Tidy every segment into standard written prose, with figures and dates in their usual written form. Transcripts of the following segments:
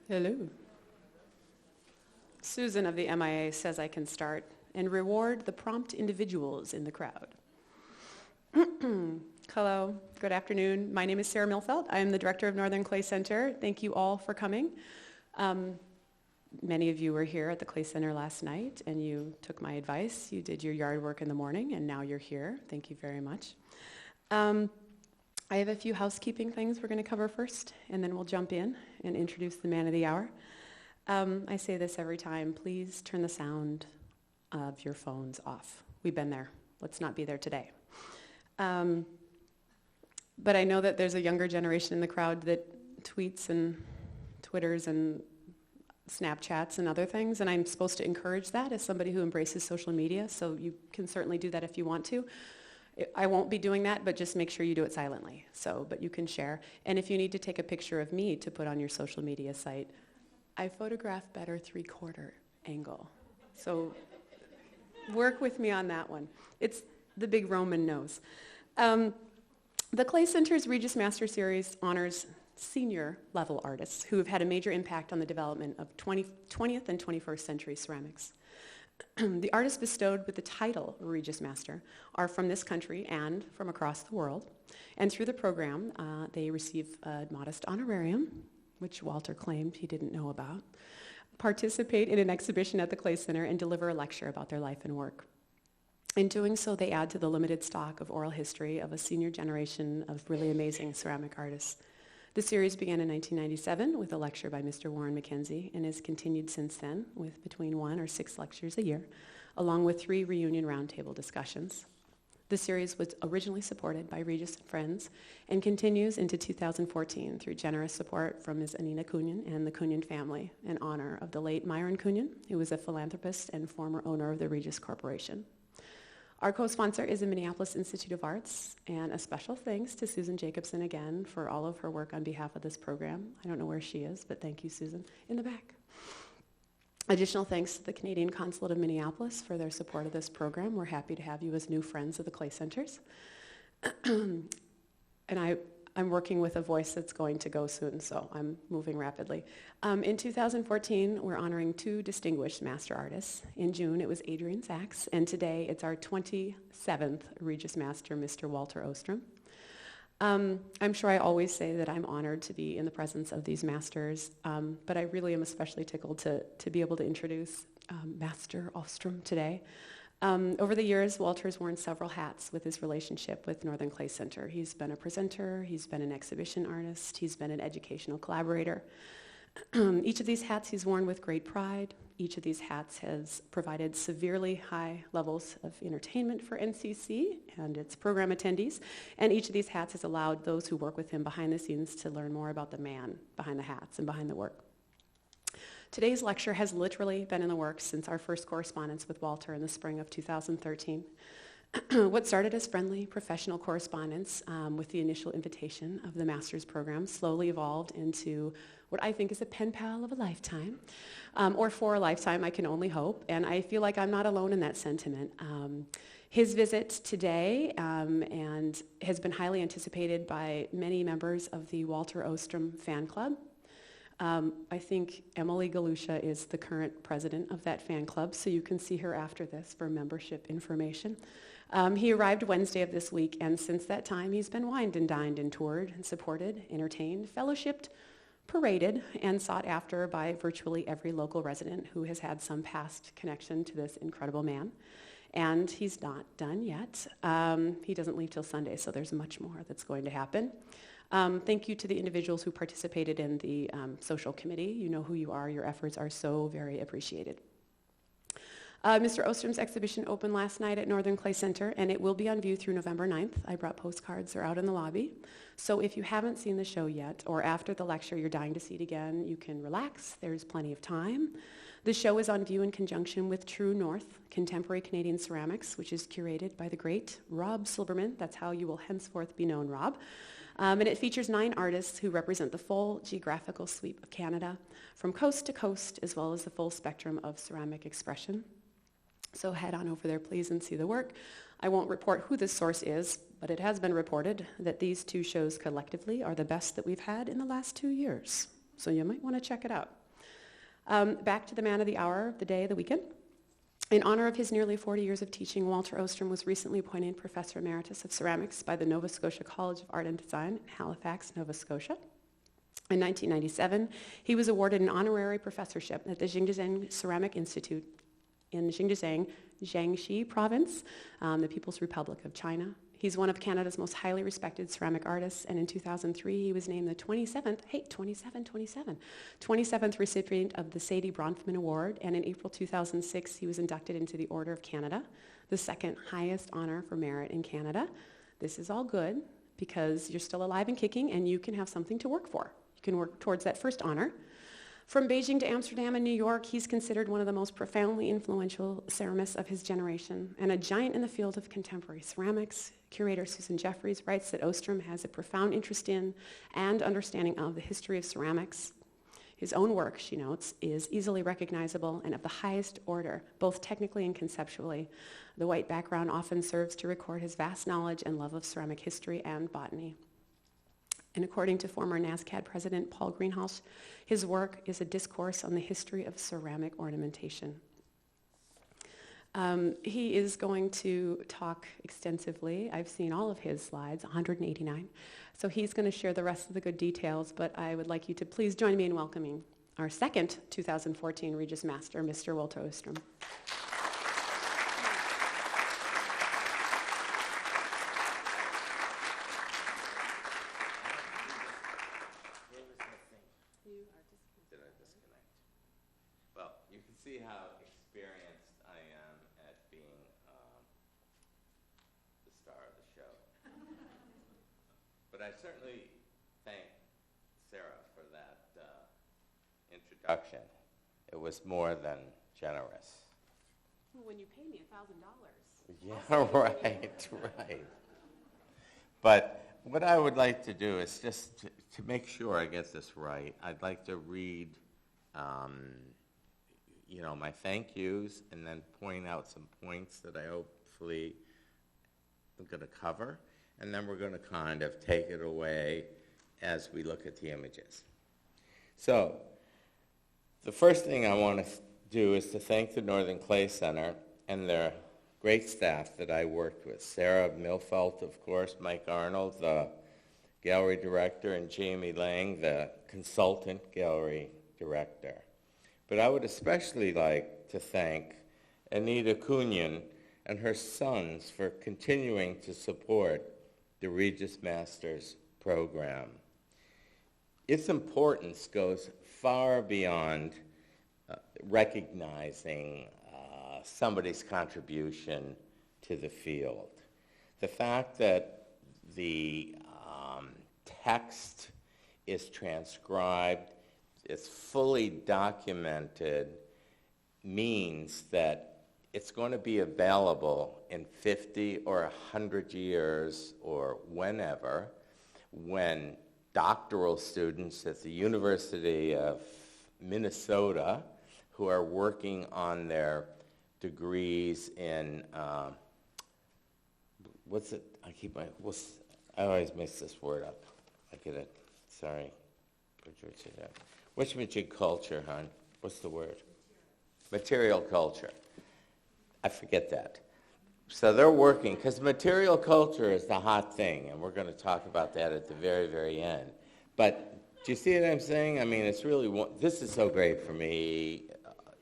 Hello. Susan of the MIA says I can start and reward the prompt individuals in the crowd. Hello, good afternoon. My name is Sarah Milfeld. I am the director of Northern Clay Center. Thank you all for coming. Many of you were here at the Clay Center last night and you took my advice. You did your yard work in the morning and now you're here. Thank you very much. I have a few housekeeping things we're going to cover first, and then we'll jump in and introduce the man of the hour. I say this every time, please turn the sound of your phones off. We've been there. Let's not be there today. But I know that there's a younger generation in the crowd that tweets and Twitters and Snapchats and other things, and I'm supposed to encourage that as somebody who embraces social media, so you can certainly do that if you want to. I won't be doing that, but just make sure you do it silently. But you can share. And if you need to take a picture of me to put on your social media site, I photograph better 3/4 angle. So work with me on that one. It's the big Roman nose. The Clay Center's Regis Master Series honors senior level artists who have had a major impact on the development of 20th and 21st century ceramics. The artists bestowed with the title Regis Master are from this country and from across the world. And through the program, they receive a modest honorarium, which Walter claimed he didn't know about, participate in an exhibition at the Clay Center, and deliver a lecture about their life and work. In doing so, they add to the limited stock of oral history of a senior generation of really amazing ceramic artists. The series began in 1997 with a lecture by Mr. Warren McKenzie and has continued since then with between 1 or 6 lectures a year, along with 3 reunion roundtable discussions. The series was originally supported by Regis and Friends and continues into 2014 through generous support from Ms. Anina Cunyan and the Cunyan family in honor of the late Myron Cunyan, who was a philanthropist and former owner of the Regis Corporation. Our co-sponsor is the Minneapolis Institute of Arts, and a special thanks to Susan Jacobson again for all of her work on behalf of this program. I don't know where she is, but thank you, Susan, in the back. Additional thanks to the Canadian Consulate of Minneapolis for their support of this program. We're happy to have you as new friends of the Clay Centers. And I'm working with a voice that's going to go soon, so I'm moving rapidly. In 2014, we're honoring 2 distinguished master artists. In June, it was Adrian Sachs, and today it's our 27th Regis Master, Mr. Walter Ostrom. I'm sure I always say that I'm honored to be in the presence of these masters, but I really am especially tickled to be able to introduce Master Ostrom today. Over the years, Walter's worn several hats with his relationship with Northern Clay Center. He's been a presenter, he's been an exhibition artist, he's been an educational collaborator. Each of these hats he's worn with great pride. Each of these hats has provided severely high levels of entertainment for NCC and its program attendees, and each of these hats has allowed those who work with him behind the scenes to learn more about the man behind the hats and behind the work. Today's lecture has literally been in the works since our first correspondence with Walter in the spring of 2013. What started as friendly professional correspondence with the initial invitation of the master's program slowly evolved into what I think is a pen pal of a lifetime, or for a lifetime, I can only hope, and I feel like I'm not alone in that sentiment. His visit today and has been highly anticipated by many members of the Walter Ostrom fan club. I think Emily Galusha is the current president of that fan club, so you can see her after this for membership information. He arrived Wednesday of this week, and since that time, he's been wined and dined and toured and supported, entertained, fellowshipped, paraded, and sought after by virtually every local resident who has had some past connection to this incredible man. And he's not done yet. He doesn't leave till Sunday, so there's much more that's going to happen. Thank you to the individuals who participated in the social committee. You know who you are. Your efforts are so very appreciated. Mr. Ostrom's exhibition opened last night at Northern Clay Center, and it will be on view through November 9th. I brought postcards. They're out in the lobby. So if you haven't seen the show yet, or after the lecture you're dying to see it again, you can relax. There's plenty of time. The show is on view in conjunction with True North, Contemporary Canadian Ceramics, which is curated by the great Rob Silberman. That's how you will henceforth be known, Rob. And it features 9 artists who represent the full geographical sweep of Canada, from coast to coast, as well as the full spectrum of ceramic expression. So head on over there, please, and see the work. I won't report who this source is, but it has been reported that these 2 shows collectively are the best that we've had in the last 2 years. So you might want to check it out. Back to the man of the hour, the day, the weekend. In honor of his nearly 40 years of teaching, Walter Ostrom was recently appointed Professor Emeritus of Ceramics by the Nova Scotia College of Art and Design in Halifax, Nova Scotia. In 1997, he was awarded an honorary professorship at the Jingdezheng Ceramic Institute in Jingdezheng, Jiangxi Province, the People's Republic of China. He's one of Canada's most highly respected ceramic artists, and in 2003, he was named the 27th recipient of the Sadie Bronfman Award, and in April 2006, he was inducted into the Order of Canada, the second highest honor for merit in Canada. This is all good because you're still alive and kicking, and you can have something to work for. You can work towards that first honor. From Beijing to Amsterdam and New York, he's considered one of the most profoundly influential ceramists of his generation and a giant in the field of contemporary ceramics. Curator Susan Jeffries writes that Ostrom has a profound interest in and understanding of the history of ceramics. His own work, she notes, is easily recognizable and of the highest order, both technically and conceptually. The white background often serves to record his vast knowledge and love of ceramic history and botany. And according to former NASCAD President Paul Greenhalgh, his work is a discourse on the history of ceramic ornamentation. He is going to talk extensively. I've seen all of his slides, 189. So he's going to share the rest of the good details, but I would like you to please join me in welcoming our second 2014 Regis Master, Mr. Walter Ostrom. See how experienced I am at being the star of the show. But I certainly thank Sarah for that introduction. It was more than generous. Well, when you pay me $1,000. Yeah, right. But what I would like to do is just to make sure I get this right, I'd like to read my thank yous and then point out some points that I hopefully am going to cover, and then we're going to kind of take it away as we look at the images. So the first thing I want to do is to thank the Northern Clay Center and their great staff that I worked with. Sarah Milfelt, of course, Mike Arnold, the gallery director, and Jamie Lang, the consultant gallery director. But I would especially like to thank Anita Cunyan and her sons for continuing to support the Regis Masters program. Its importance goes far beyond recognizing somebody's contribution to the field. The fact that the text is transcribed, it's fully documented, means that it's going to be available in 50 or 100 years or whenever, when doctoral students at the University of Minnesota who are working on their degrees in, I always mix this word up. I get it. Sorry. Whatchamajig culture, hon? What's the word? Material culture. I forget that. So they're working, because material culture is the hot thing, and we're going to talk about that at the very, very end. But do you see what I'm saying? I mean, it's really, this is so great for me,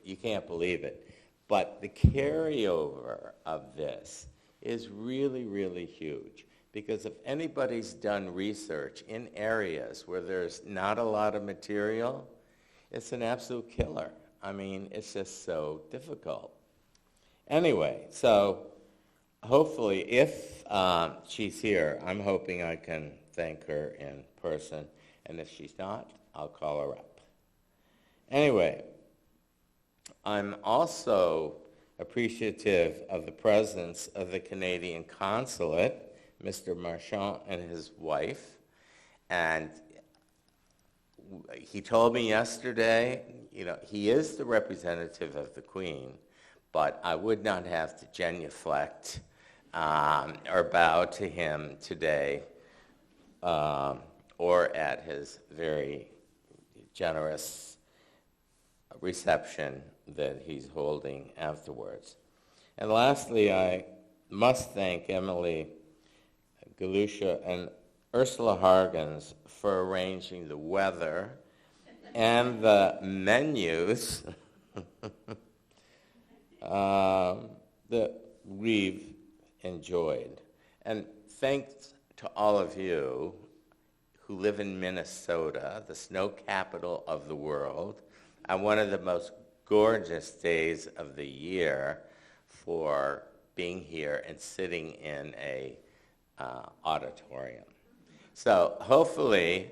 you can't believe it. But the carryover of this is really, really huge. Because if anybody's done research in areas where there's not a lot of material, it's an absolute killer. I mean, it's just so difficult. Anyway, so hopefully if she's here, I'm hoping I can thank her in person. And if she's not, I'll call her up. Anyway, I'm also appreciative of the presence of the Canadian consulate, Mr. Marchand and his wife, and he told me yesterday, he is the representative of the Queen, but I would not have to genuflect or bow to him today or at his very generous reception that he's holding afterwards. And lastly, I must thank Emily Galusha and Ursula Hargens for arranging the weather and the menus that we've enjoyed. And thanks to all of you who live in Minnesota, the snow capital of the world, on one of the most gorgeous days of the year, for being here and sitting in a auditorium. So hopefully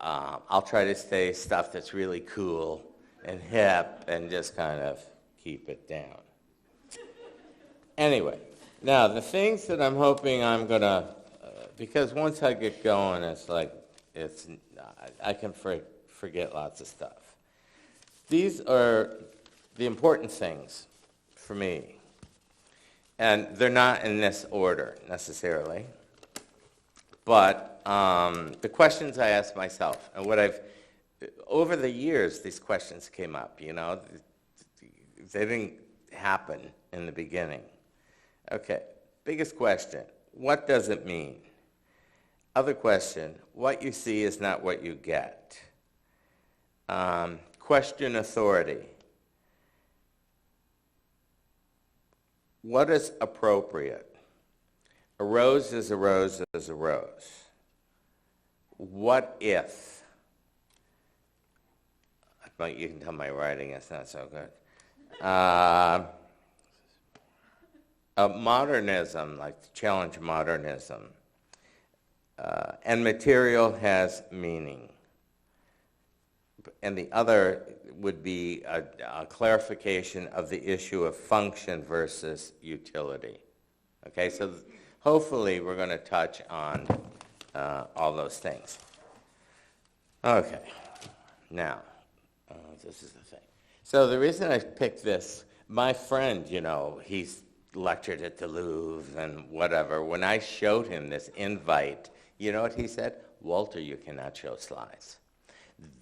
I'll try to say stuff that's really cool and hip and just kind of keep it down. Anyway, now the things that I'm hoping I'm going to, because once I get going, it's like, I can forget lots of stuff. These are the important things for me. And they're not in this order necessarily. But the questions I ask myself, and over the years, these questions came up, They didn't happen in the beginning. Okay, biggest question, what does it mean? Other question, what you see is not what you get. Question authority. What is appropriate? A rose is a rose is a rose. What if? You can tell my writing is not so good. Modernism, like challenge modernism. And material has meaning. And the other would be a clarification of the issue of function versus utility. Okay, so hopefully we're going to touch on all those things. Okay, now, this is the thing. So the reason I picked this, my friend, he's lectured at the Louvre and whatever. When I showed him this invite, you know what he said? Walter, you cannot show slides.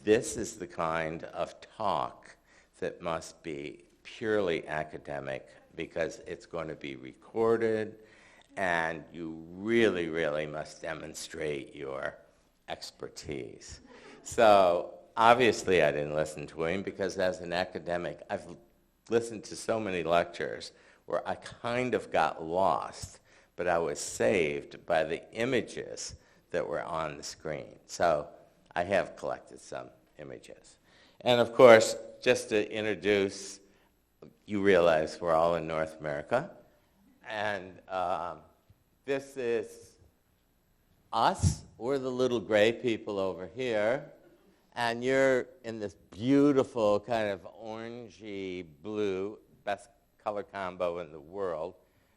This is the kind of talk that must be purely academic because it's going to be recorded and you really, really must demonstrate your expertise. So obviously I didn't listen to him because as an academic, I've listened to so many lectures where I kind of got lost, but I was saved by the images that were on the screen. So I have collected some images. And of course, just to introduce, you realize we're all in North America. And this is us. We're the little gray people over here. And you're in this beautiful kind of orangey blue, best color combo in the world,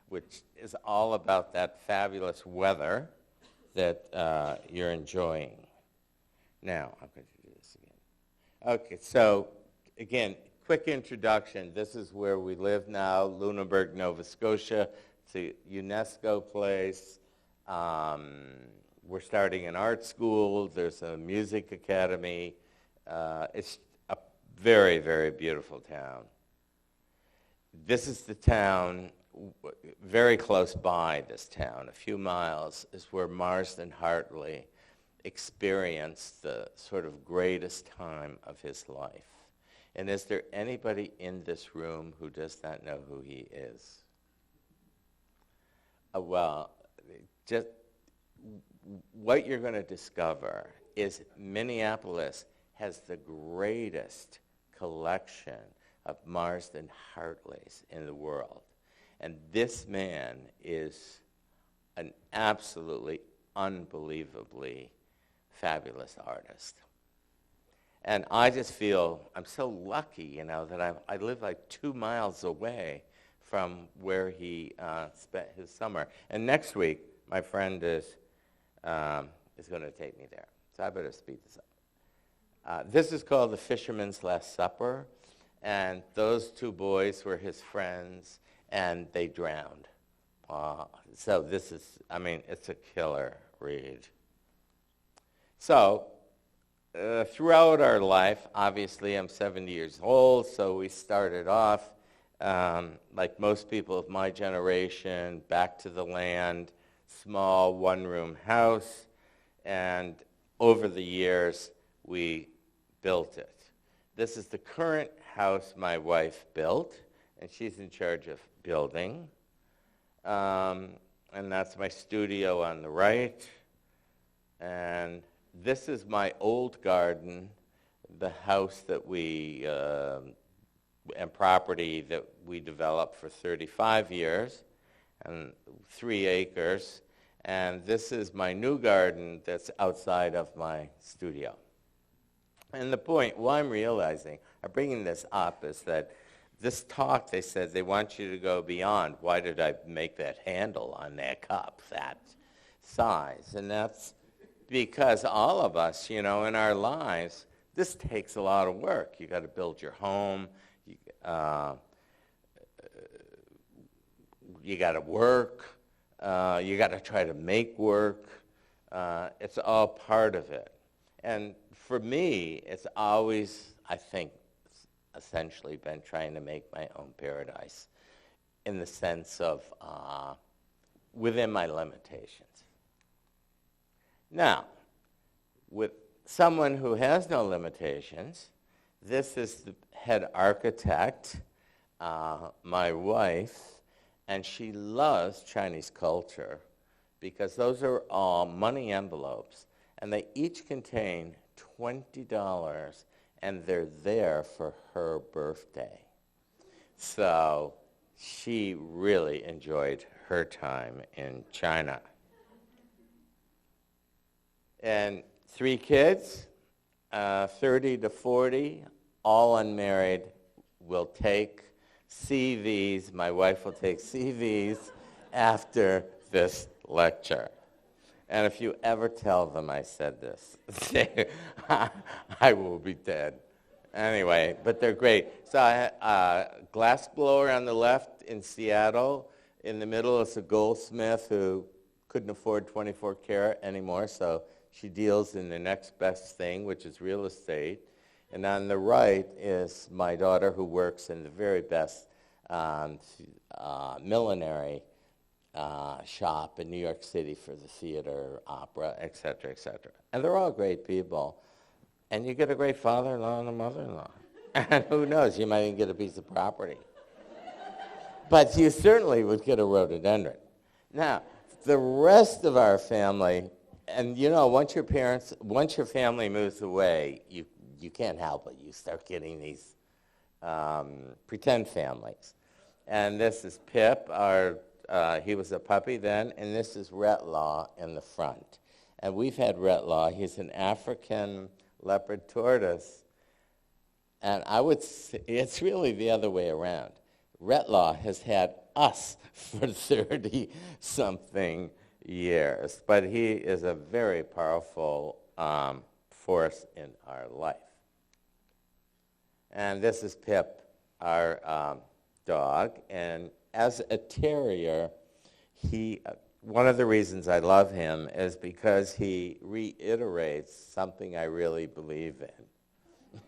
which is all about that fabulous weather that you're enjoying. Now, I'm going to do this again. Okay, so again, quick introduction. This is where we live now, Lunenburg, Nova Scotia. It's a UNESCO place. We're starting an art school. There's a music academy. It's a very, very beautiful town. This is the town, very close by this town, a few miles, is where Marsden Hartley experienced the sort of greatest time of his life. And is there anybody in this room who does not know who he is? Well, just what you're going to discover is Minneapolis has the greatest collection of Marsden Hartleys in the world. And this man is an absolutely unbelievably fabulous artist. And I just feel I'm so lucky, that I live like 2 miles away from where he spent his summer. And next week, my friend is going to take me there. So I better speed this up. This is called The Fisherman's Last Supper. And those two boys were his friends, and they drowned. So this is, it's a killer read. So throughout our life, obviously I'm 70 years old, so we started off, like most people of my generation, back to the land, small one-room house, and over the years we built it. This is the current house my wife built, and she's in charge of building. And that's my studio on the right. And this is my old garden, the house that we, and property that we developed for 35 years, and 3 acres. And this is my new garden that's outside of my studio. And the point, what I'm realizing, I'm bringing this up, is that this talk, they said they want you to go beyond. Why did I make that handle on that cup that size? And that's because all of us, in our lives, this takes a lot of work. You got to build your home. You got to work. You got to try to make work. It's all part of it. And for me, it's always, I think, essentially been trying to make my own paradise in the sense of within my limitations. Now, with someone who has no limitations, this is the head architect, my wife, and she loves Chinese culture because those are all money envelopes, and they each contain $20, and they're there for her birthday. So she really enjoyed her time in China. And 3 kids, 30 to 40, all unmarried, will take CVs. My wife will take CVs after this lecture. And if you ever tell them I said this, I will be dead. Anyway, but they're great. So I had a glass blower on the left in Seattle. In the middle is a goldsmith who couldn't afford 24 karat anymore, so she deals in the next best thing, which is real estate. And on the right is my daughter, who works in the very best millinery shop in New York City for the theater, opera, et cetera, et cetera. And they're all great people. And you get a great father-in-law and a mother-in-law. And who knows, you might even get a piece of property. But you certainly would get a rhododendron. Now, the rest of our family, and once your family moves away, you can't help it. You start getting these pretend families. And this is Pip, he was a puppy then, and this is Retlaw in the front. And we've had Retlaw. He's an African leopard tortoise. And I would say it's really the other way around. Retlaw has had us for 30-something years. But he is a very powerful force in our life. And this is Pip, our dog. And as a terrier, one of the reasons I love him is because he reiterates something I really believe in,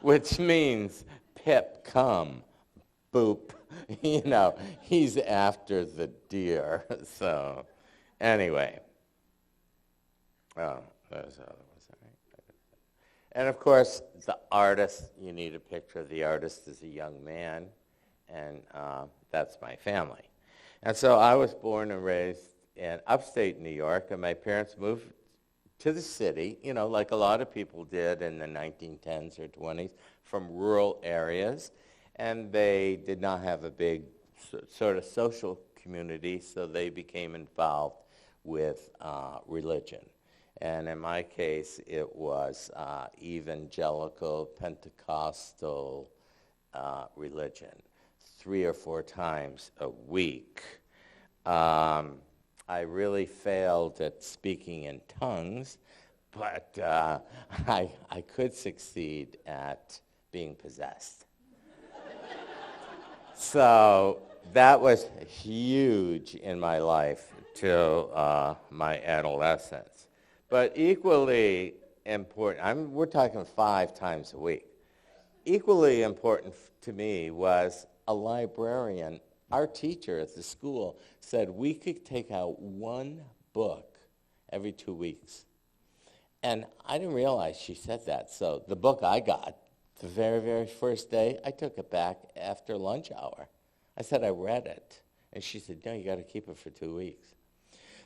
which means Pip, come, boop. He's after the deer. So anyway. Oh, there's other ones. And of course, the artist, you need a picture of the artist as a young man, and that's my family. And so I was born and raised in upstate New York, and my parents moved to the city, like a lot of people did in the 1910s or 20s, from rural areas. And they did not have a big sort of social community, so they became involved with religion. And in my case, it was evangelical, Pentecostal religion, 3 or 4 times a week. I really failed at speaking in tongues, but I could succeed at being possessed. So that was huge in my life till my adolescence. But equally important, we're talking 5 times a week. Equally important to me was a librarian. Our teacher at the school said we could take out 1 book every 2 weeks. And I didn't realize she said that. So the book I got, the very, very first day, I took it back after lunch hour. I said I read it. And she said, no, you got to keep it for 2 weeks.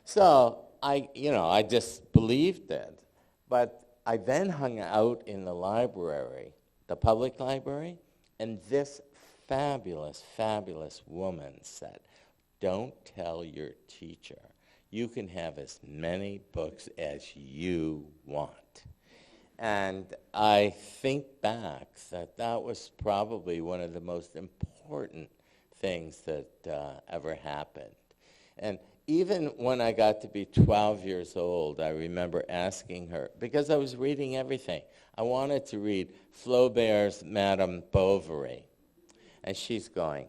So I just believed it. But I then hung out in the library, the public library, and this fabulous, fabulous woman said, don't tell your teacher. You can have as many books as you want. And I think back that was probably one of the most important things that ever happened. And even when I got to be 12 years old, I remember asking her, because I was reading everything. I wanted to read Flaubert's Madame Bovary. And she's going,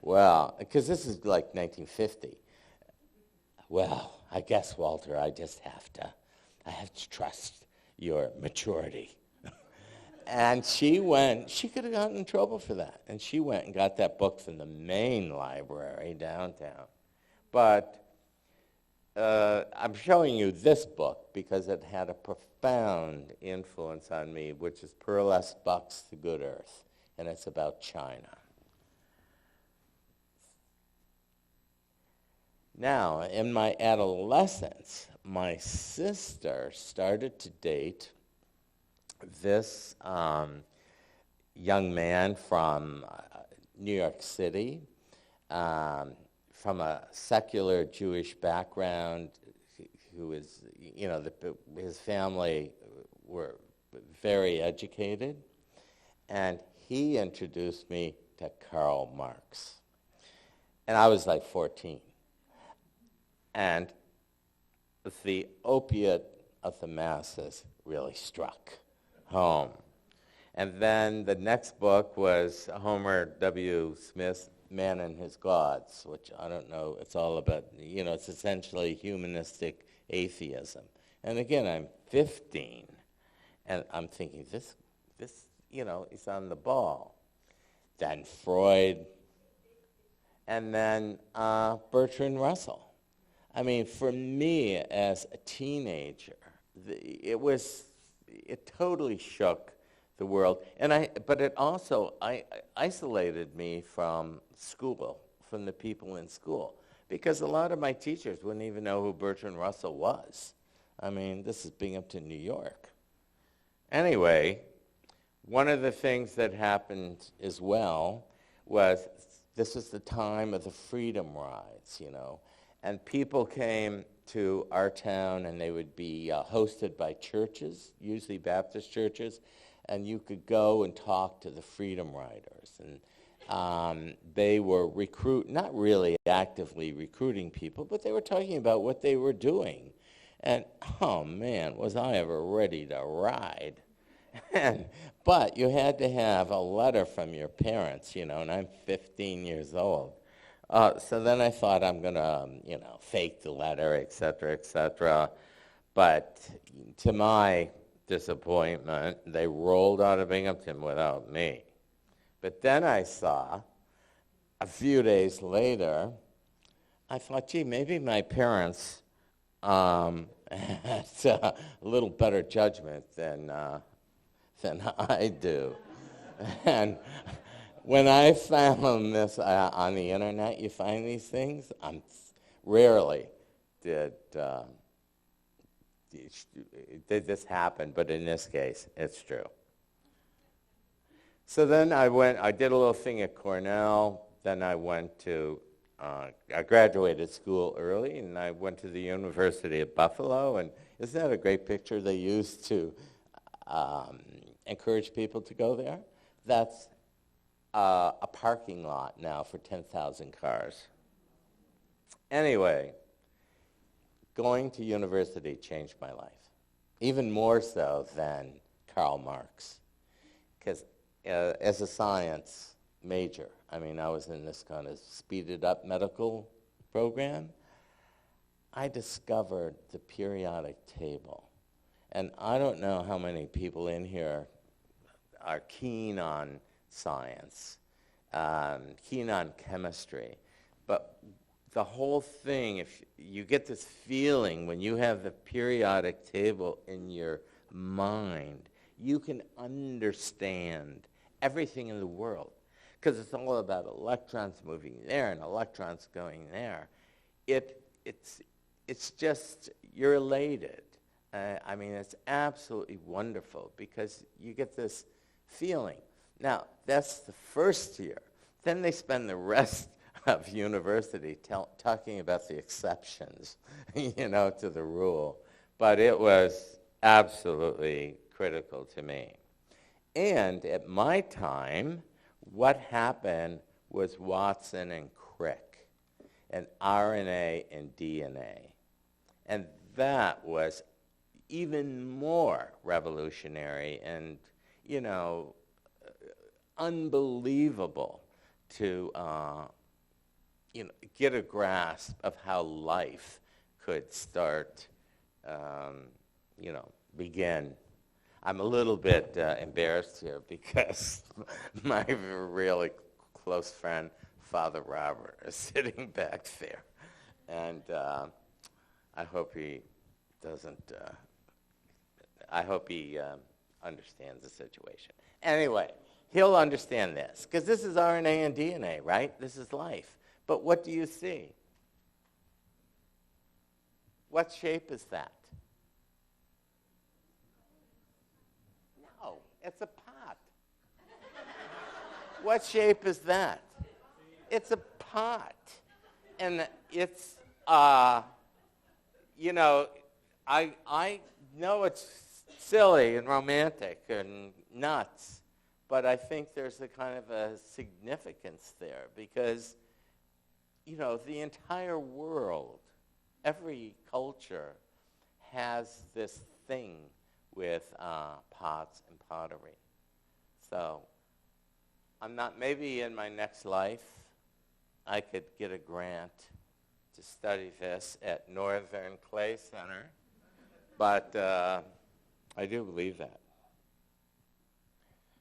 well, because this is like 1950. Well, I guess, Walter, I have to trust your maturity. And she could have gotten in trouble for that. And she went and got that book from the main library downtown. But I'm showing you this book because it had a profound influence on me, which is Pearlesque Buck's The Good Earth, and it's about China. Now, in my adolescence, my sister started to date this young man from New York City, from a secular Jewish background, who is, his family were very educated, and he introduced me to Karl Marx. And I was like 14. And the opiate of the masses really struck home. And then the next book was Homer W. Smith's Man and His Gods, which I don't know, it's all about, it's essentially humanistic atheism. And again, I'm 15, and I'm thinking, this, is on the ball. Then Freud, and then Bertrand Russell. I mean, for me as a teenager, it totally shook the world, but it also isolated me from school, from the people in school, because a lot of my teachers wouldn't even know who Bertrand Russell was. I mean, this is being up to New York. Anyway, one of the things that happened as well was this was the time of the freedom rides, and people came to our town, and they would be hosted by churches, usually Baptist churches, and you could go and talk to the freedom riders. And they were not really actively recruiting people, but they were talking about what they were doing. And, oh man, was I ever ready to ride. But you had to have a letter from your parents, and I'm 15 years old. So then I thought I'm going to, fake the letter, et cetera, et cetera. But to my disappointment, they rolled out of Binghamton without me. But then I saw, a few days later, I thought, gee, maybe my parents had a little better judgment than I do. And when I found this on the internet, you find these things, rarely did this happen, but in this case, it's true. So then I did a little thing at Cornell, then I graduated school early, and I went to the University of Buffalo, and isn't that a great picture they used to encourage people to go there? That's a parking lot now for 10,000 cars. Anyway, going to university changed my life, even more so than Karl Marx, because as a science major, I was in this kind of speeded up medical program. I discovered the periodic table. And I don't know how many people in here are keen on science, keen on chemistry. But the whole thing, if you get this feeling when you have the periodic table in your mind, you can understand everything in the world. Because it's all about electrons moving there and electrons going there. It's just, you're elated. I mean, it's absolutely wonderful because you get this feeling. Now, that's the first year. Then they spend the rest of university talking about the exceptions, to the rule. But it was absolutely critical to me. And at my time, what happened was Watson and Crick, and RNA and DNA. And that was even more revolutionary and, unbelievable to, get a grasp of how life could start, begin. I'm a little bit embarrassed here because my really close friend, Father Robert, is sitting back there. And I hope he doesn't, I hope he understands the situation. Anyway, he'll understand this, because this is RNA and DNA, right? This is life. But what do you see? What shape is that? No, it's a pot. What shape is that? It's a pot. And it's, I know it's silly and romantic and nuts, but I think there's a kind of a significance there because, the entire world, every culture has this thing with pots and pottery. So maybe in my next life, I could get a grant to study this at Northern Clay Center, but I do believe that.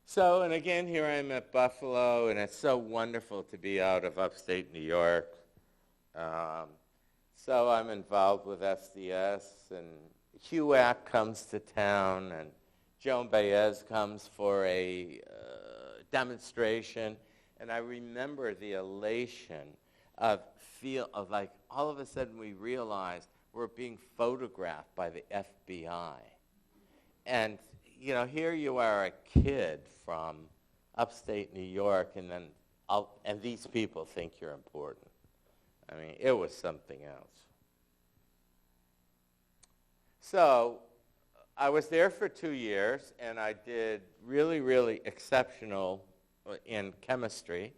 So, and again, here I'm at Buffalo, and it's so wonderful to be out of upstate New York. So I'm involved with SDS, and HUAC comes to town, and Joan Baez comes for a demonstration, and I remember the elation of like all of a sudden we realized we're being photographed by the FBI. And, here you are, a kid from upstate New York, and then and these people think you're important. I mean, it was something else. So I was there for 2 years, and I did really, really exceptional in chemistry.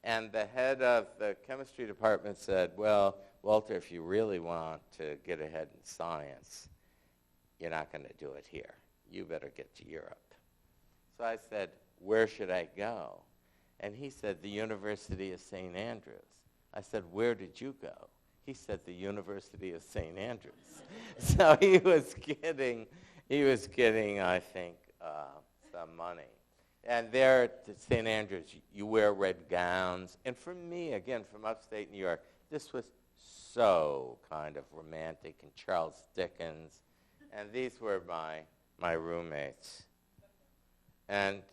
And the head of the chemistry department said, well, Walter, if you really want to get ahead in science, you're not going to do it here. You better get to Europe. So I said, where should I go? And he said, the University of St. Andrews. I said, where did you go? He said, the University of St. Andrews. So he was getting, I think, some money. And there at St. Andrews, you wear red gowns. And for me, again, from upstate New York, this was so kind of romantic, and Charles Dickens. And these were my roommates. And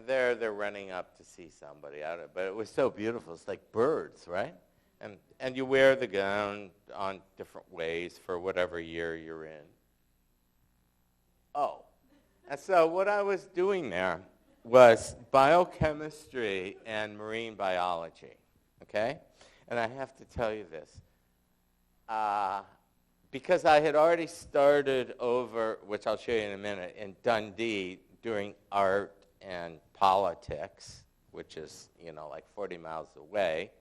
they're running up to see somebody. But it was so beautiful. It's like birds, right? And you wear the gown on different ways for whatever year you're in. Oh. And so what I was doing there was biochemistry and marine biology, okay? And I have to tell you this. Because I had already started over, which I'll show you in a minute, in Dundee doing art and politics, which is, like 40 miles away,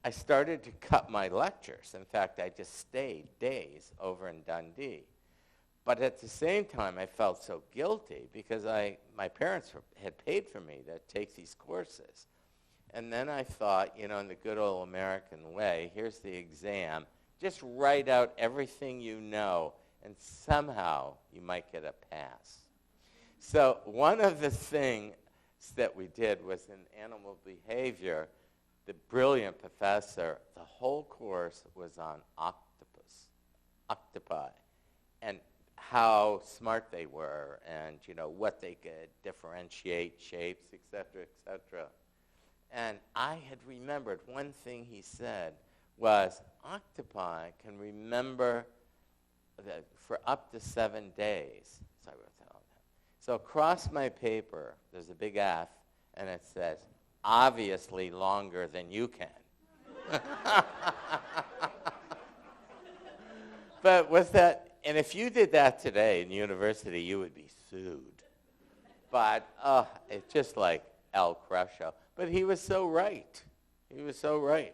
I started to cut my lectures. In fact, I just stayed days over in Dundee. But at the same time, I felt so guilty because my parents had paid for me to take these courses. And then I thought, in the good old American way, here's the exam. Just write out everything you know, and somehow you might get a pass. So one of the things that we did was in animal behavior, the brilliant professor, the whole course was on octopi, and how smart they were, and what they could differentiate, shapes, etc. And I had remembered one thing he said was octopi can remember for up to 7 days. So I wrote that all down. So across my paper, there's a big F, and it says, obviously longer than you can. But was that, and if you did that today in university, you would be sued. But it's just like El Crescio. But he was so right. He was so right.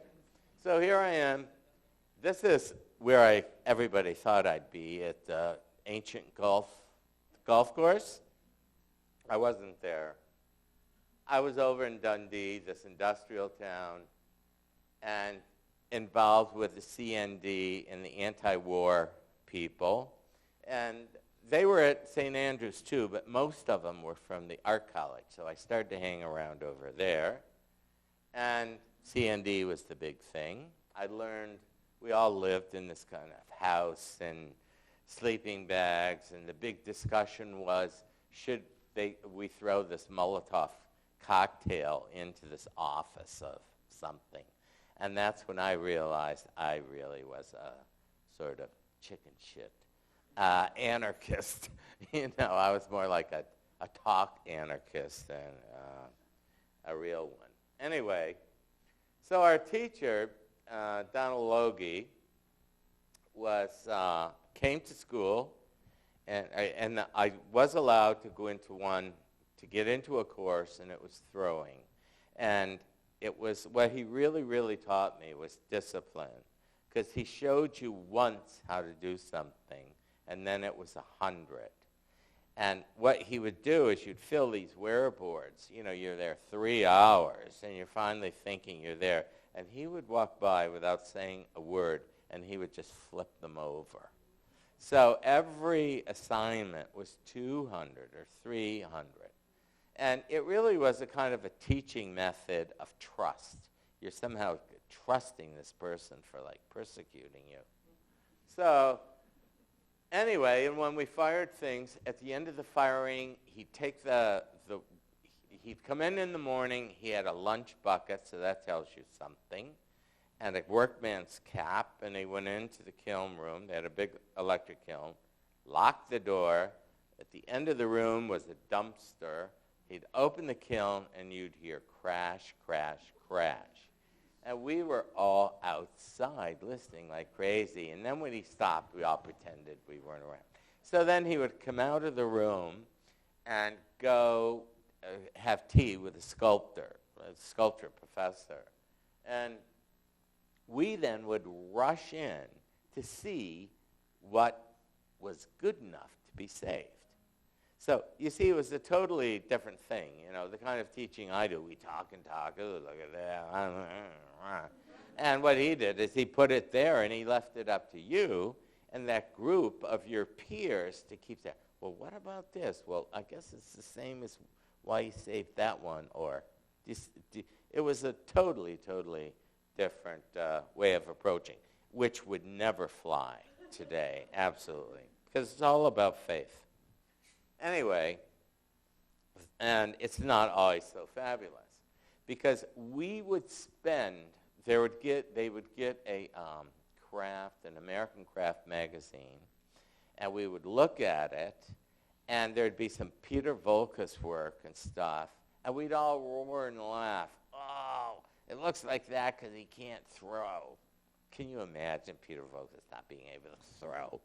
So here I am. This is where everybody thought I'd be, at the ancient golf course. I wasn't there. I was over in Dundee, this industrial town, and involved with the CND and the anti-war people. And they were at St. Andrews too, but most of them were from the art college. So I started to hang around over there. And CND was the big thing. I learned we all lived in this kind of house and sleeping bags, and the big discussion was, should we throw this Molotov cocktail into this office of something? And that's when I realized I really was a sort of chicken shit anarchist. I was more like a talk anarchist than a real one. Anyway, so our teacher, Donald Logie, came to school, and I was allowed to go into to get into a course, and it was throwing. And it was, what he really, really taught me was discipline, because he showed you once how to do something, and then it was 100. And what he would do is you'd fill these wear boards. You're there 3 hours, and you're finally thinking you're there. And he would walk by without saying a word, and he would just flip them over. So every assignment was 200 or 300. And it really was a kind of a teaching method of trust. You're somehow trusting this person for, persecuting you. So anyway, and when we fired things, at the end of the firing, he'd take he'd come in the morning, he had a lunch bucket, so that tells you something, and a workman's cap, and he went into the kiln room. They had a big electric kiln, locked the door. At the end of the room was a dumpster. He'd open the kiln, and you'd hear crash, crash, crash. And we were all outside listening like crazy. And then when he stopped, we all pretended we weren't around. So then he would come out of the room and go have tea with a sculptor professor. And we then would rush in to see what was good enough to be saved. So, you see, it was a totally different thing. The kind of teaching I do, we talk and talk, oh, look at that. And what he did is he put it there, and he left it up to you and that group of your peers to keep saying, well, what about this? Well, I guess it's the same as why you saved that one. Or it was a totally, totally different way of approaching, which would never fly today, absolutely, because it's all about faith. Anyway, and it's not always so fabulous, because we would spend, they would get a an American craft magazine, and we would look at it, and there'd be some Peter Volka's work and stuff, and we'd all roar and laugh. Oh, it looks like that because he can't throw. Can you imagine Peter Volka's not being able to throw?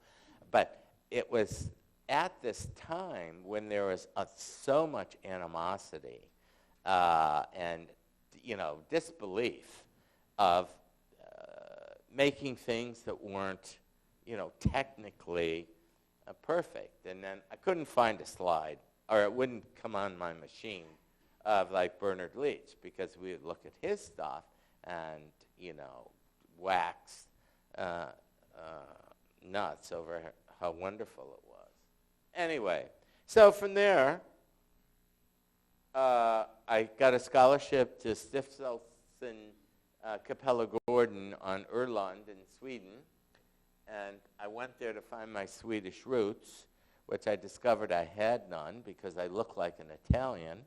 But it was at this time when there was so much animosity and disbelief of making things that weren't technically perfect. And then I couldn't find a slide, or it wouldn't come on my machine of like Bernard Leach, because we would look at his stuff and, wax nuts over how wonderful it was. Anyway, so from there, I got a scholarship to Stiftelsen Capella Gordon on Öland in Sweden, and I went there to find my Swedish roots, which I discovered I had none because I look like an Italian.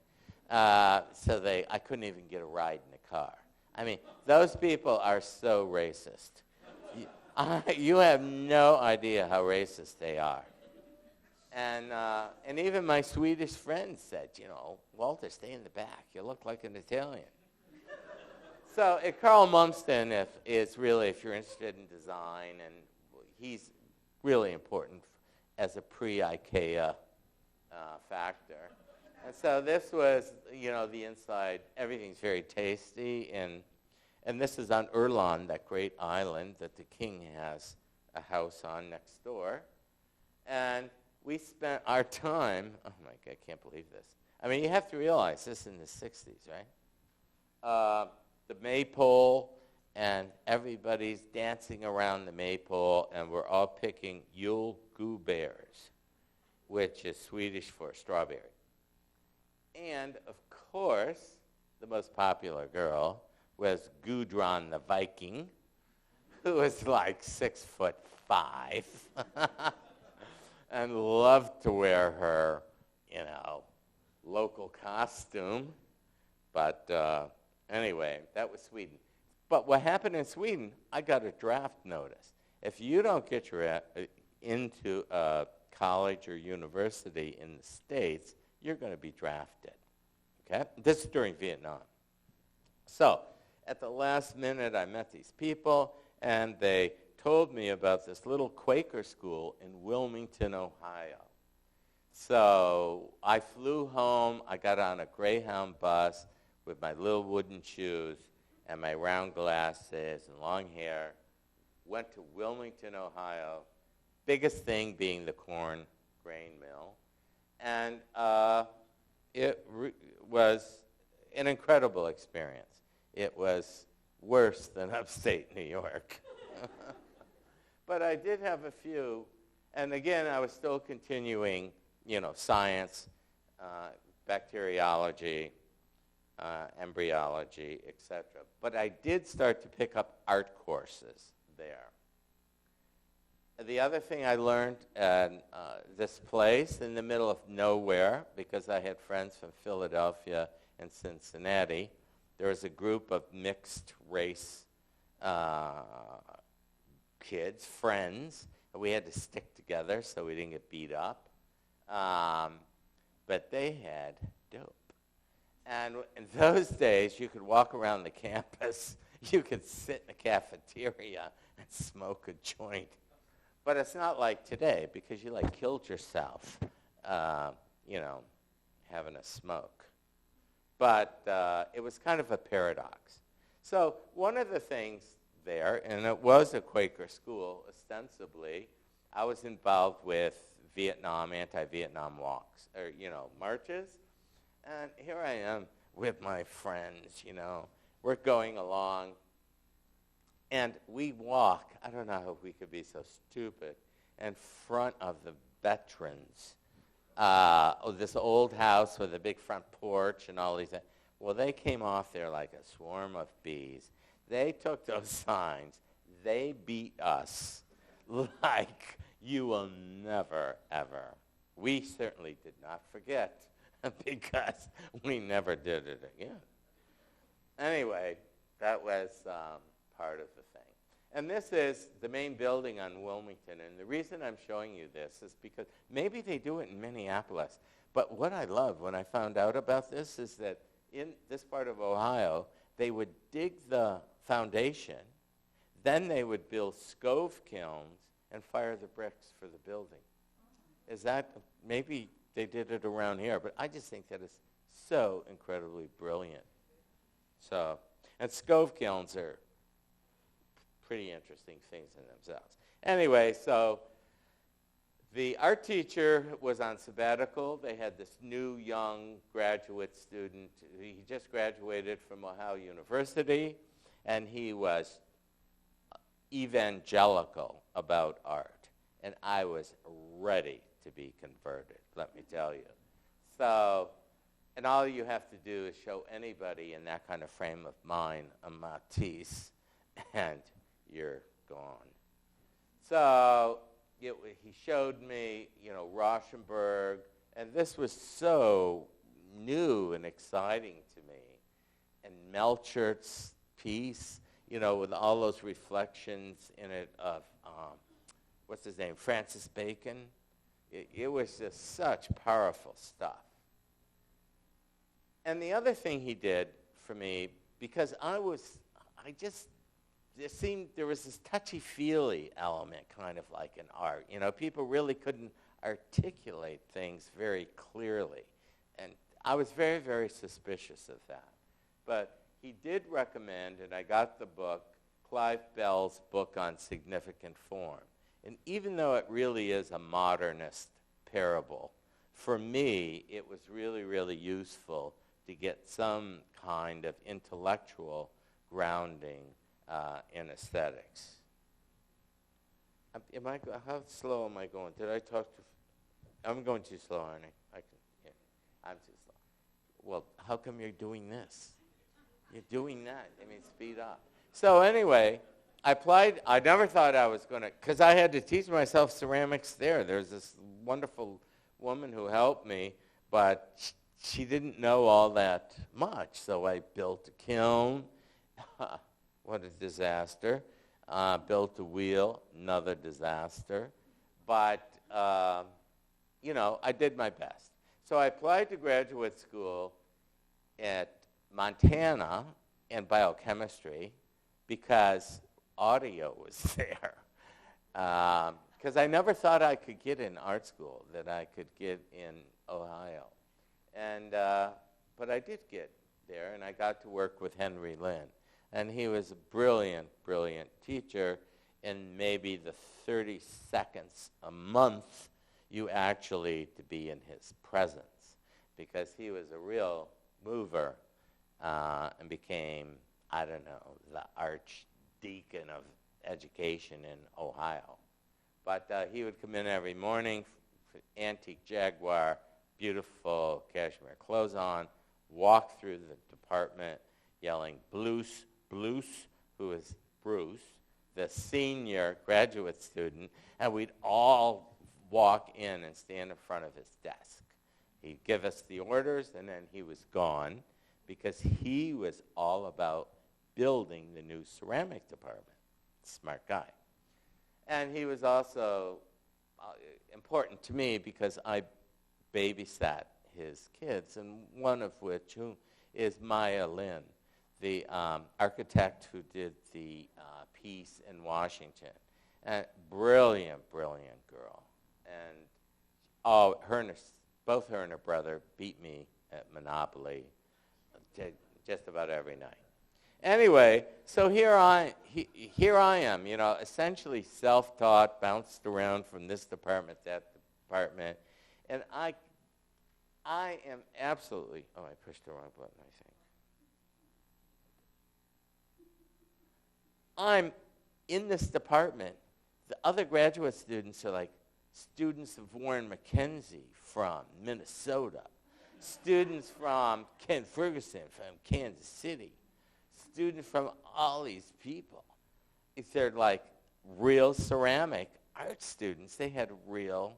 So I couldn't even get a ride in a car. I mean, those people are so racist. You have no idea how racist they are. And even my Swedish friends said, Walter, stay in the back. You look like an Italian. So Carl Mumsden is really, if you're interested in design, and he's really important as a pre-IKEA factor. And so this was, the inside. Everything's very tasty. And this is on Öland, that great island that the king has a house on next door. And we spent our time, oh my God, I can't believe this. I mean, you have to realize this in the 60s, right? The maypole, and everybody's dancing around the maypole, and we're all picking julgubears, which is Swedish for strawberry. And, of course, the most popular girl was Gudrun the Viking, who was like 6'5", and loved to wear her, local costume. But anyway, that was Sweden. But what happened in Sweden, I got a draft notice. If you don't get into a college or university in the States, you're going to be drafted. Okay? This is during Vietnam. So at the last minute, I met these people, and they told me about this little Quaker school in Wilmington, Ohio. So I flew home. I got on a Greyhound bus with my little wooden shoes and my round glasses and long hair, went to Wilmington, Ohio, biggest thing being the corn grain mill. And it was an incredible experience. It was worse than upstate New York. But I did have a few, and again, I was still continuing, science, bacteriology, embryology, etc. But I did start to pick up art courses there. The other thing I learned at this place in the middle of nowhere, because I had friends from Philadelphia and Cincinnati, there was a group of mixed race kids, friends, and we had to stick together so we didn't get beat up. But they had dope. And in those days, you could walk around the campus, you could sit in the cafeteria and smoke a joint. But it's not like today, because you killed yourself, having a smoke. But it was kind of a paradox. So one of the things there, and it was a Quaker school, ostensibly, I was involved with Vietnam, anti-Vietnam walks, or, marches. And here I am with my friends, we're going along. And we walk, I don't know how we could be so stupid, in front of the veterans. This old house with a big front porch and all these things. Well, they came off there like a swarm of bees. They took those signs. They beat us like you will never, ever. We certainly did not forget because we never did it again. Anyway, that was part of the thing. And this is the main building on Wilmington. And the reason I'm showing you this is because maybe they do it in Minneapolis. But what I love when I found out about this is that in this part of Ohio, they would dig the foundation, then they would build stove kilns and fire the bricks for the building. Is that, maybe they did it around here, but I just think that is so incredibly brilliant. So, and stove kilns are pretty interesting things in themselves. Anyway, so The art teacher was on sabbatical. They had this new young graduate student. He just graduated from Ohio University, and he was evangelical about art. And I was ready to be converted, let me tell you. So, and all you have to do is show anybody in that kind of frame of mind a Matisse, and you're gone. So he showed me, Rauschenberg, and this was so new and exciting to me. And Melchert's piece, with all those reflections in it of, what's his name, Francis Bacon. It was just such powerful stuff. And the other thing he did for me, because there was this touchy-feely element kind of like in art. People really couldn't articulate things very clearly. And I was very, very suspicious of that. But he did recommend, and I got the book, Clive Bell's book on significant form. And even though it really is a modernist parable, for me, it was really, really useful to get some kind of intellectual grounding in aesthetics. How slow am I going? Did I talk too? I'm going too slow, aren't I? I'm too slow. Well, how come you're doing this? You're doing that. Speed up. So anyway, I applied. I never thought I was going to, because I had to teach myself ceramics there. There's this wonderful woman who helped me, but she didn't know all that much. So I built a kiln. What a disaster. Built a wheel. Another disaster. But, I did my best. So I applied to graduate school at Montana in biochemistry because audio was there. Because I never thought I could get in art school, that I could get in Ohio. And but I did get there, and I got to work with Henry Lynn. And he was a brilliant, brilliant teacher. And maybe the 30 seconds a month you actually to be in his presence, because he was a real mover and became, the archdeacon of education in Ohio. But he would come in every morning, antique Jaguar, beautiful cashmere clothes on, walk through the department yelling, "Bruce, Bruce," who is Bruce, the senior graduate student, and we'd all walk in and stand in front of his desk. He'd give us the orders, and then he was gone, because he was all about building the new ceramic department. Smart guy. And he was also important to me because I babysat his kids, and one of which who is Maya Lin, the architect who did the piece in Washington. And brilliant, brilliant girl. And both her and her brother beat me at Monopoly just about every night. Anyway, so here I am, essentially self-taught, bounced around from this department, that department, and I am absolutely, I pushed the wrong button, I think. I'm in this department. The other graduate students are like students of Warren Mackenzie from Minnesota, students from Ken Ferguson from Kansas City, students from all these people. If they're like real ceramic art students, they had real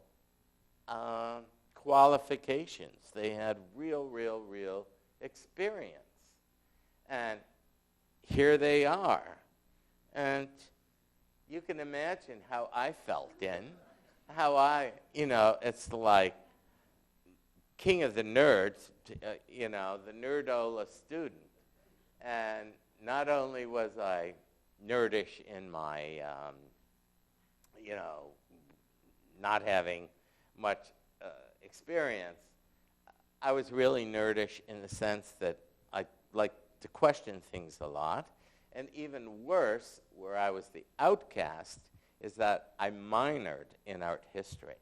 qualifications. They had real experience. And here they are. And you can imagine how I felt then, it's like king of the nerds, the nerdola student. And not only was I nerdish in my, not having much experience, I was really nerdish in the sense that I like to question things a lot. And even worse, where I was the outcast, is that I minored in art history.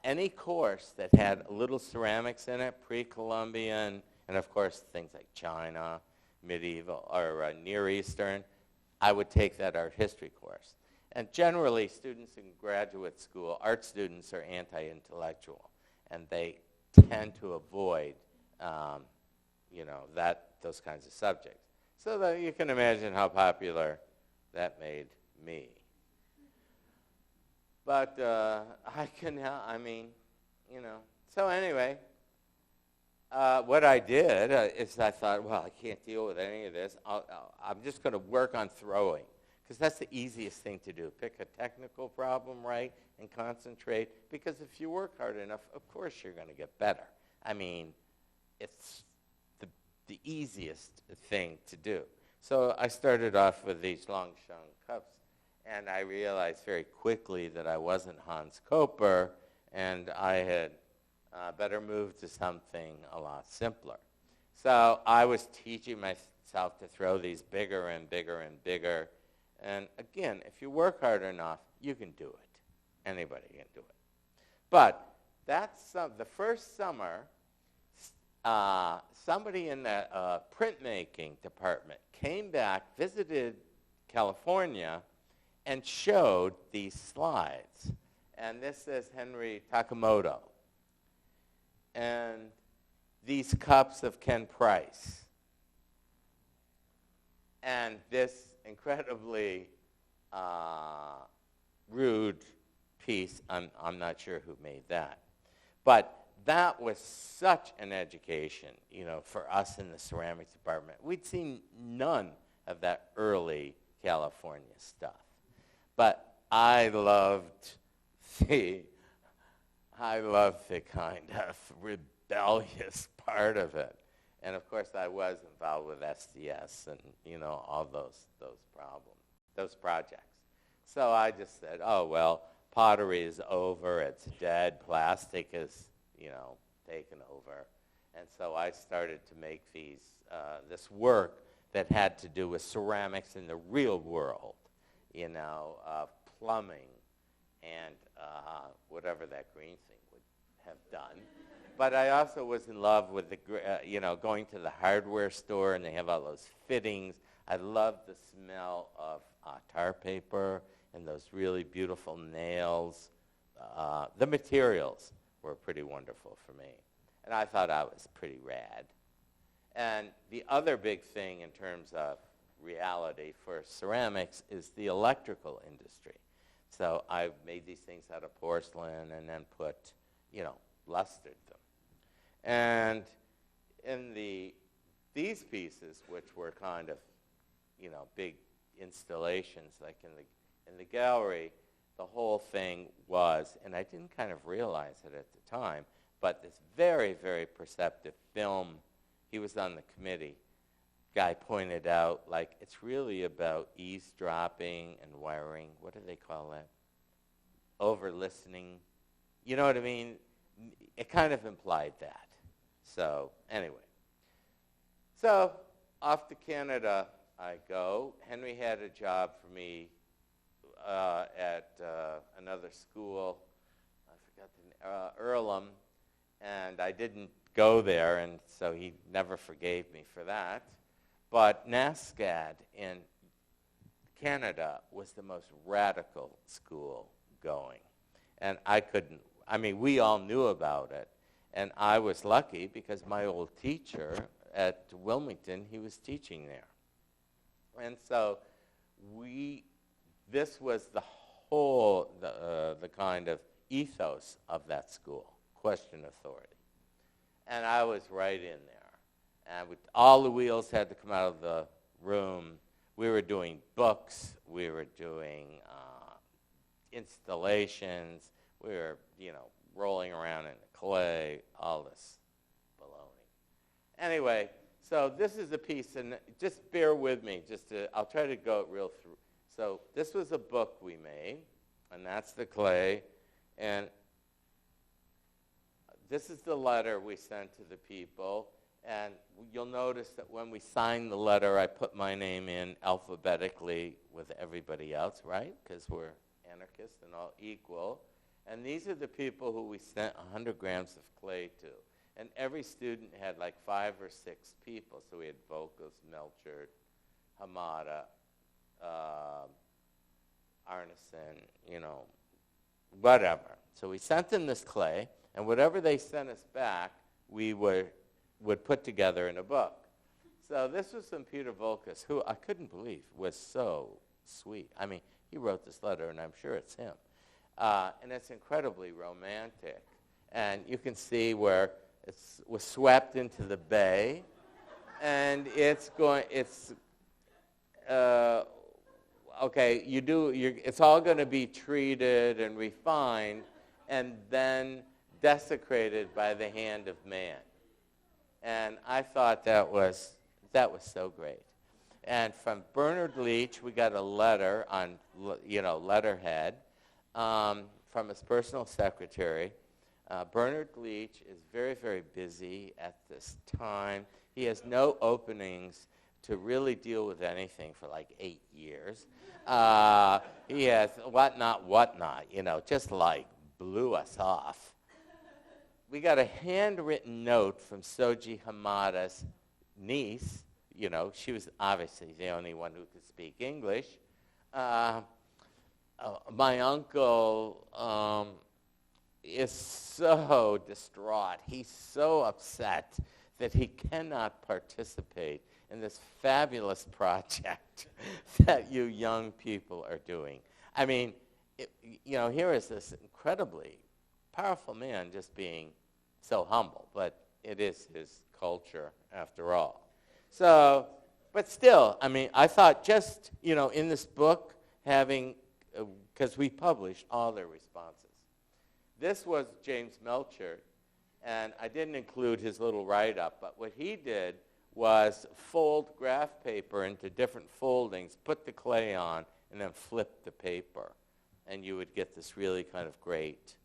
any course that had a little ceramics in it, pre-Columbian, and of course things like China, medieval, or Near Eastern, I would take that art history course. And generally, students in graduate school, art students are anti-intellectual, and they tend to avoid, those kinds of subjects. So that you can imagine how popular that made me. But So anyway, what I did is I thought, well, I can't deal with any of this. I'm just going to work on throwing, because that's the easiest thing to do. Pick a technical problem, right, and concentrate. Because if you work hard enough, of course you're going to get better. I mean, it's the easiest thing to do. So I started off with these Longchamp cups, and I realized very quickly that I wasn't Hans Koper, and I had better move to something a lot simpler. So I was teaching myself to throw these bigger and bigger and bigger. And again, if you work hard enough, you can do it. Anybody can do it. But that's the first summer, somebody in the printmaking department came back, visited California, and showed these slides. And this is Henry Takamoto. And these cups of Ken Price. And this incredibly rude piece, I'm not sure who made that. But that was such an education, for us in the ceramics department. We'd seen none of that early California stuff. But I loved the kind of rebellious part of it. And of course I was involved with SDS and, all those projects. So I just said, oh, well, pottery is over, it's dead, plastic is, taken over. And so I started to make this work that had to do with ceramics in the real world, plumbing and whatever that green thing would have done. But I also was in love with going to the hardware store, and they have all those fittings. I loved the smell of tar paper and those really beautiful nails. The materials were pretty wonderful for me. And I thought I was pretty rad. And the other big thing in terms of reality for ceramics is the electrical industry. So I made these things out of porcelain and then put, lustered them. And in these pieces, which were kind of, big installations, like in the gallery, the whole thing was, and I didn't kind of realize it at the time, but this very, very perceptive film, he was on the committee, guy pointed out, like, it's really about eavesdropping and wiring. What do they call that? Over-listening. You know what I mean? It kind of implied that. So anyway. So off to Canada I go. Henry had a job for me at another school. I forgot the Earlham. And I didn't go there, and so he never forgave me for that. But NASCAD in Canada was the most radical school going. And we all knew about it. And I was lucky because my old teacher at Wilmington, he was teaching there. And so this was the whole, the kind of ethos of that school, question authority. And I was right in there. And all the wheels had to come out of the room. We were doing books. We were doing installations. We were, rolling around in the clay, all this baloney. Anyway, so this is a piece, and just bear with me. I'll try to go real through. So this was a book we made, and that's the clay. And this is the letter we sent to the people. And you'll notice that when we signed the letter, I put my name in alphabetically with everybody else, right? Because we're anarchists and all equal. And these are the people who we sent 100 grams of clay to. And every student had like 5 or 6 people. So we had Volkos, Melchert, Hamada, Arneson, whatever. So we sent them this clay, and whatever they sent us back, we would put together in a book. So this was from Peter Volkos, who I couldn't believe was so sweet. I mean, he wrote this letter, and I'm sure it's him. And it's incredibly romantic. And you can see where it was swept into the bay, and it's all going to be treated and refined, and then desecrated by the hand of man. And I thought that was so great. And from Bernard Leach, we got a letter on, letterhead, from his personal secretary. Bernard Leach is very, very busy at this time. He has no openings to really deal with anything for like 8 years. He has whatnot, just like blew us off. We got a handwritten note from Soji Hamada's niece. She was obviously the only one who could speak English. My uncle is so distraught. He's so upset that he cannot participate in this fabulous project that you young people are doing. I mean, here is this incredibly powerful man just being so humble, but it is his culture after all. So, but still, I mean, I thought just, in this book, having, because we published all their responses. This was James Melchert, and I didn't include his little write-up, but what he did was fold graph paper into different foldings, put the clay on, and then flip the paper. And you would get this really kind of great,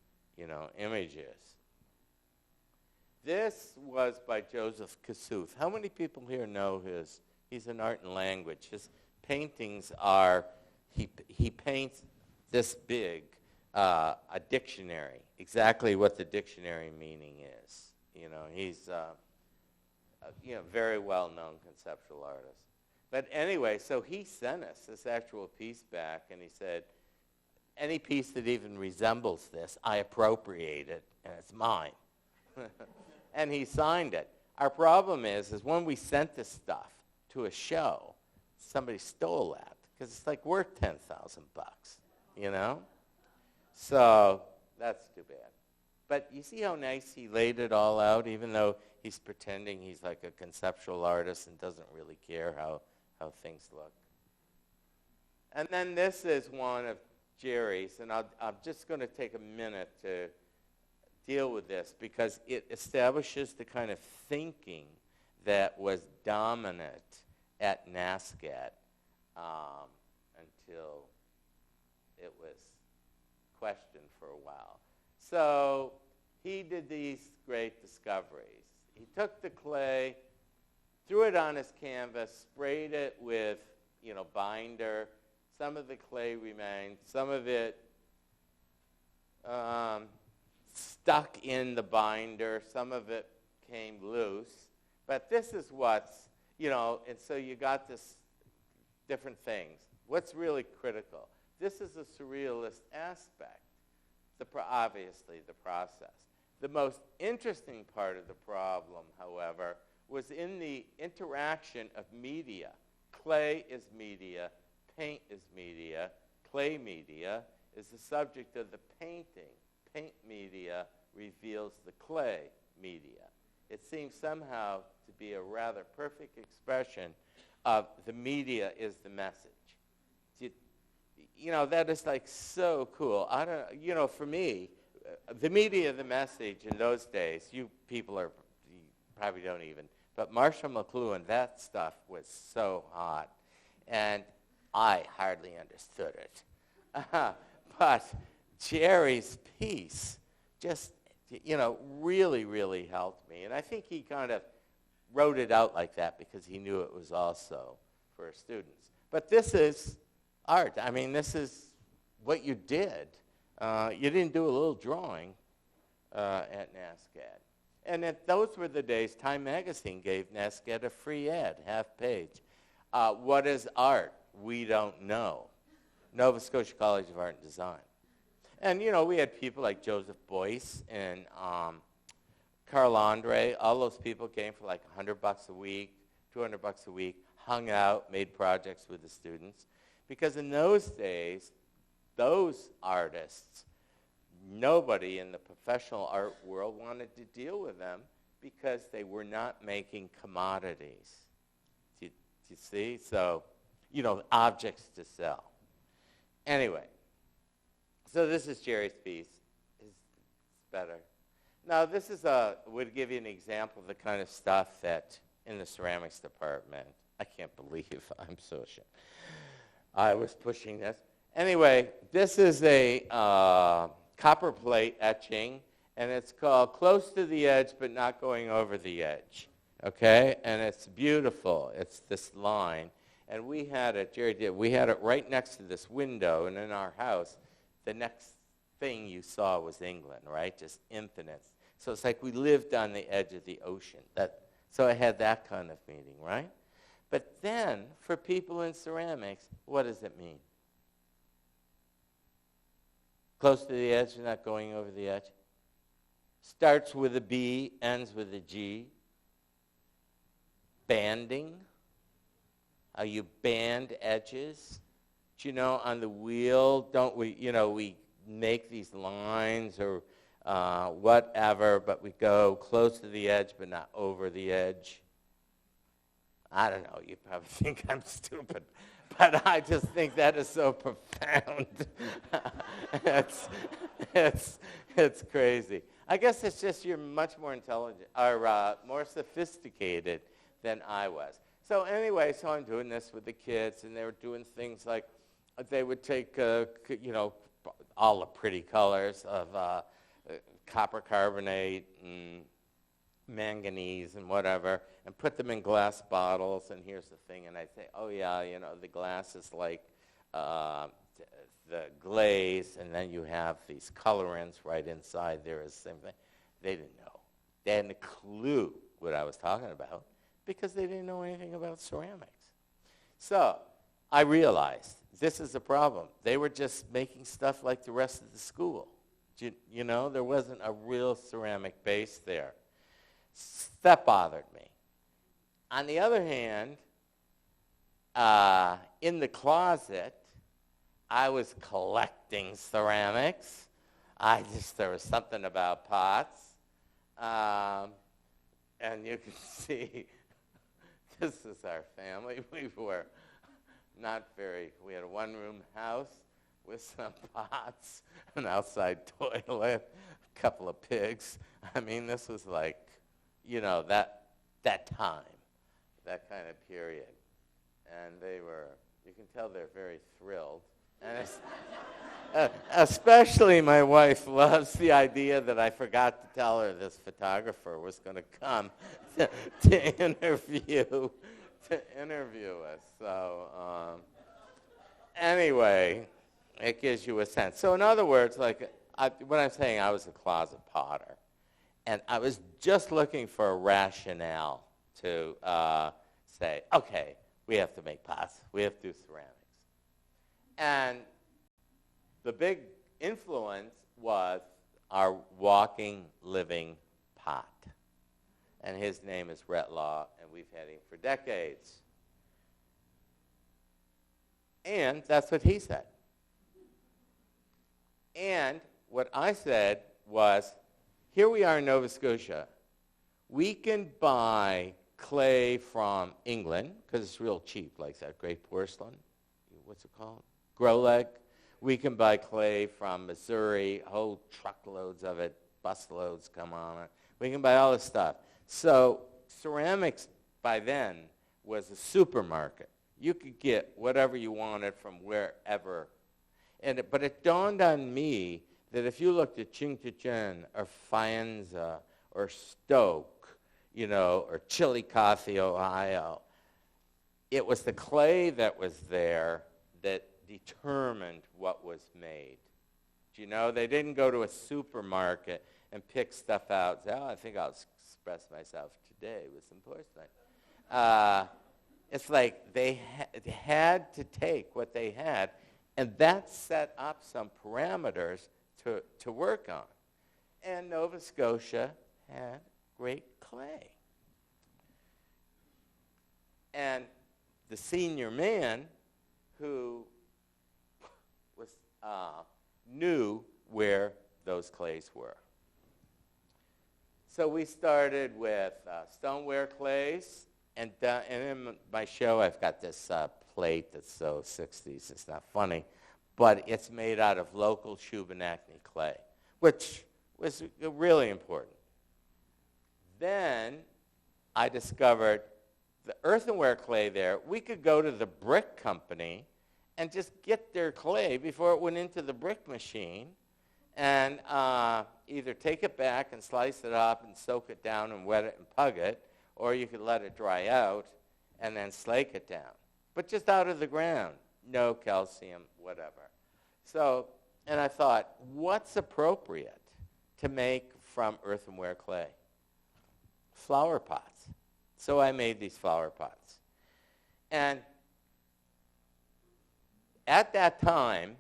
images. This was by Joseph Kossuth. How many people here know he's an art and language. His paintings are, he paints this big, a dictionary, exactly what the dictionary meaning is. He's very well-known conceptual artist. But anyway, so he sent us this actual piece back, and he said, any piece that even resembles this, I appropriate it, and it's mine. And he signed it. Our problem is when we sent this stuff to a show, somebody stole that, because it's like worth $10,000, So that's too bad. But you see how nice he laid it all out, even though he's pretending he's like a conceptual artist and doesn't really care how things look. And then this is one of Jerry's, and I'm just going to take a minute to deal with this because it establishes the kind of thinking that was dominant at NASCAT until it was questioned for a while. So he did these great discoveries. He took the clay, threw it on his canvas, sprayed it with, binder. Some of the clay remained. Some of it stuck in the binder. Some of it came loose. But this is what's, and so you got this different things. What's really critical? This is a surrealist aspect, obviously the process. The most interesting part of the problem, however, was in the interaction of media. Clay is media, paint is media, clay media is the subject of the painting. Paint media reveals the clay media. It seems somehow to be a rather perfect expression of the media is the message. That is like so cool. I don't, for me, the media, the message in those days, you people you probably don't even, but Marshall McLuhan, that stuff was so hot, and I hardly understood it. But Jerry's piece just, really, really helped me, and I think he kind of wrote it out like that because he knew it was also for students. But this is art. I mean, this is what you did you didn't do a little drawing at NASCAD. And those were the days Time Magazine gave NASCAD a free ad, half page. What is art? We don't know. Nova Scotia College of Art and Design. And, we had people like Joseph Boyce and Carl Andre. All those people came for like $100 a week, $200 a week, hung out, made projects with the students. Because in those days, those artists, nobody in the professional art world wanted to deal with them because they were not making commodities. Do you see? So, objects to sell. Anyway, so this is Jerry's piece. It's better. Now, this would give you an example of the kind of stuff that in the ceramics department, I can't believe I'm so ashamed. I was pushing this. Anyway, this is a copper plate etching, and it's called Close to the Edge but Not Going Over the Edge, okay? And it's beautiful. It's this line. And we had it, Jerry did, we had it right next to this window, and in our house, the next thing you saw was England, right? Just infinite. So it's like we lived on the edge of the ocean. So it had that kind of meaning, right? But then, for people in ceramics, what does it mean? Close to the edge, not going over the edge. Starts with a B, ends with a G. Banding. How you band edges. But, on the wheel, don't we, we make these lines or whatever, but we go close to the edge but not over the edge. I don't know, you probably think I'm stupid, but I just think that is so profound. It's crazy. I guess it's just you're much more intelligent, or more sophisticated than I was. So anyway, so I'm doing this with the kids, and they were doing things like they would take, all the pretty colors of copper carbonate and manganese and whatever, and put them in glass bottles, and here's the thing, and I say, oh yeah, the glass is like the glaze, and then you have these colorants right inside there is the same thing. They didn't know. They hadn't a clue what I was talking about because they didn't know anything about ceramics. So I realized this is a problem. They were just making stuff like the rest of the school. There wasn't a real ceramic base there. That bothered me. On the other hand, in the closet, I was collecting ceramics. There was something about pots. And you can see, this is our family. We had a one-room house with some pots, an outside toilet, a couple of pigs. I mean, this was like, that time, that kind of period. And you can tell they're very thrilled. And especially my wife loves the idea that I forgot to tell her this photographer was going to come to interview us. So anyway, it gives you a sense. So in other words, when I'm saying I was a closet potter, and I was just looking for a rationale to say, okay, we have to make pots. We have to do ceramics. And the big influence was our walking, living pot. And his name is Rhett Law, and we've had him for decades. And that's what he said. And what I said was, here we are in Nova Scotia. We can buy clay from England, because it's real cheap, like that great porcelain. What's it called? Growleg. We can buy clay from Missouri, whole truckloads of it, busloads come on it. We can buy all this stuff. So ceramics by then was a supermarket. You could get whatever you wanted from wherever. But it dawned on me that if you looked at Chinchichen or Faenza or Stoke, or Chillicothe, Ohio, it was the clay that was there that determined what was made. You know, they didn't go to a supermarket and pick stuff out. Say, oh, I think I'll express myself today with some porcelain. It's like they had to take what they had, and that set up some parameters to work on. And Nova Scotia had great clay. And the senior man who was knew where those clays were. So we started with stoneware clays, and in my show I've got this plate that's so 60s, it's not funny, but it's made out of local Shubenacadie clay, which was really important. Then I discovered the earthenware clay there. We could go to the brick company and just get their clay before it went into the brick machine, and either take it back and slice it up and soak it down and wet it and pug it, or you could let it dry out and then slake it down. But just out of the ground, no calcium, whatever. So, and I thought, what's appropriate to make from earthenware clay? Flower pots. So I made these flower pots. And at that time,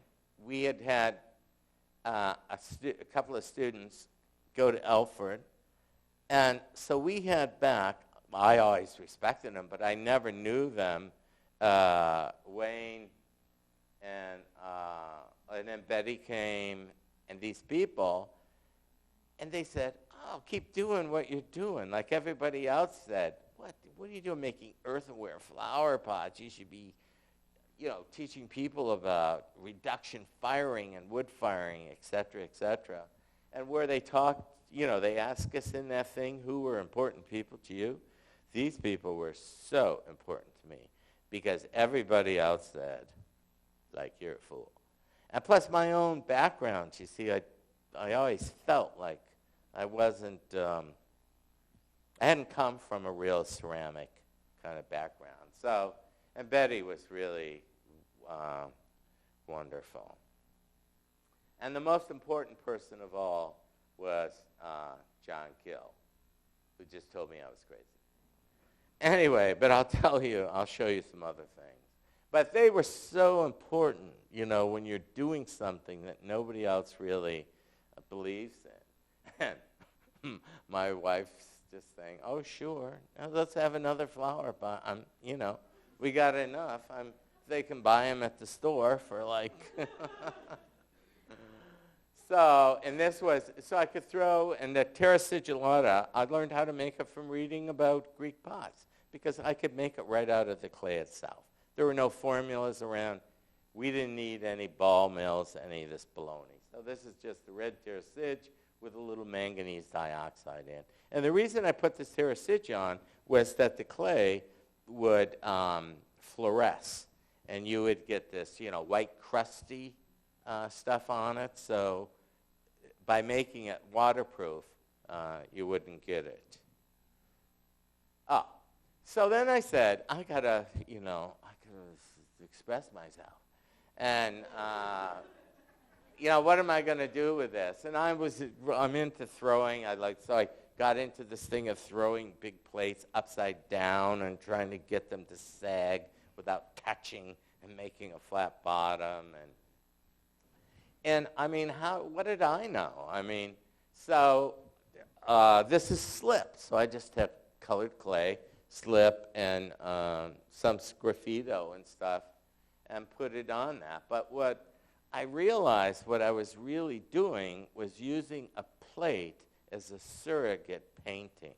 we had a couple of students go to Elford. And so we had back, I always respected them, but I never knew them, Wayne, and then Betty came, and these people, and they said, oh, keep doing what you're doing, like everybody else said. What are you doing making earthenware flower pots? You should be, teaching people about reduction firing and wood firing, et cetera, and where they talked, they asked us in that thing, who were important people to you? These people were so important to me because everybody else said, like, you're a fool. And plus my own background, you see, I always felt like I wasn't, I hadn't come from a real ceramic kind of background. So, and Betty was really wonderful. And the most important person of all was John Gill, who just told me I was crazy. Anyway, but I'll show you some other things. But they were so important, when you're doing something that nobody else really believes in. And my wife's just saying, oh, sure, now let's have another flower pot. We got enough. They can buy them at the store for like... So I could throw, and the terra sigillata, I learned how to make it from reading about Greek pots, because I could make it right out of the clay itself. There were no formulas around. We didn't need any ball mills, any of this baloney. So this is just the red terra sig with a little manganese dioxide in. And the reason I put this terra sig on was that the clay would fluoresce, and you would get this, white crusty stuff on it. So by making it waterproof, you wouldn't get it. Oh, so then I said, I gotta express myself. And, what am I going to do with this? And I'm into throwing. So I got into this thing of throwing big plates upside down and trying to get them to sag without touching and making a flat bottom. And what did I know? So this is slip. So I just took colored clay, slip, and some sgraffito and stuff, and put it on that. But what I realized what I was really doing was using a plate as a surrogate painting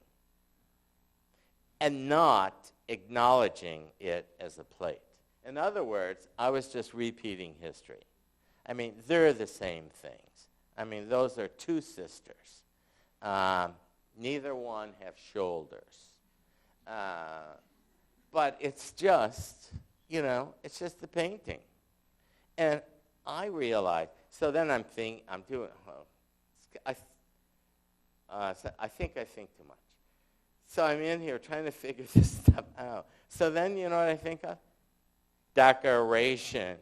and not acknowledging it as a plate. In other words, I was just repeating history. They're the same things. Those are two sisters. Neither one have shoulders. But it's just, it's just the painting. And I realized, so then I think I think too much. So I'm in here trying to figure this stuff out. So then you know what I think of? Decoration.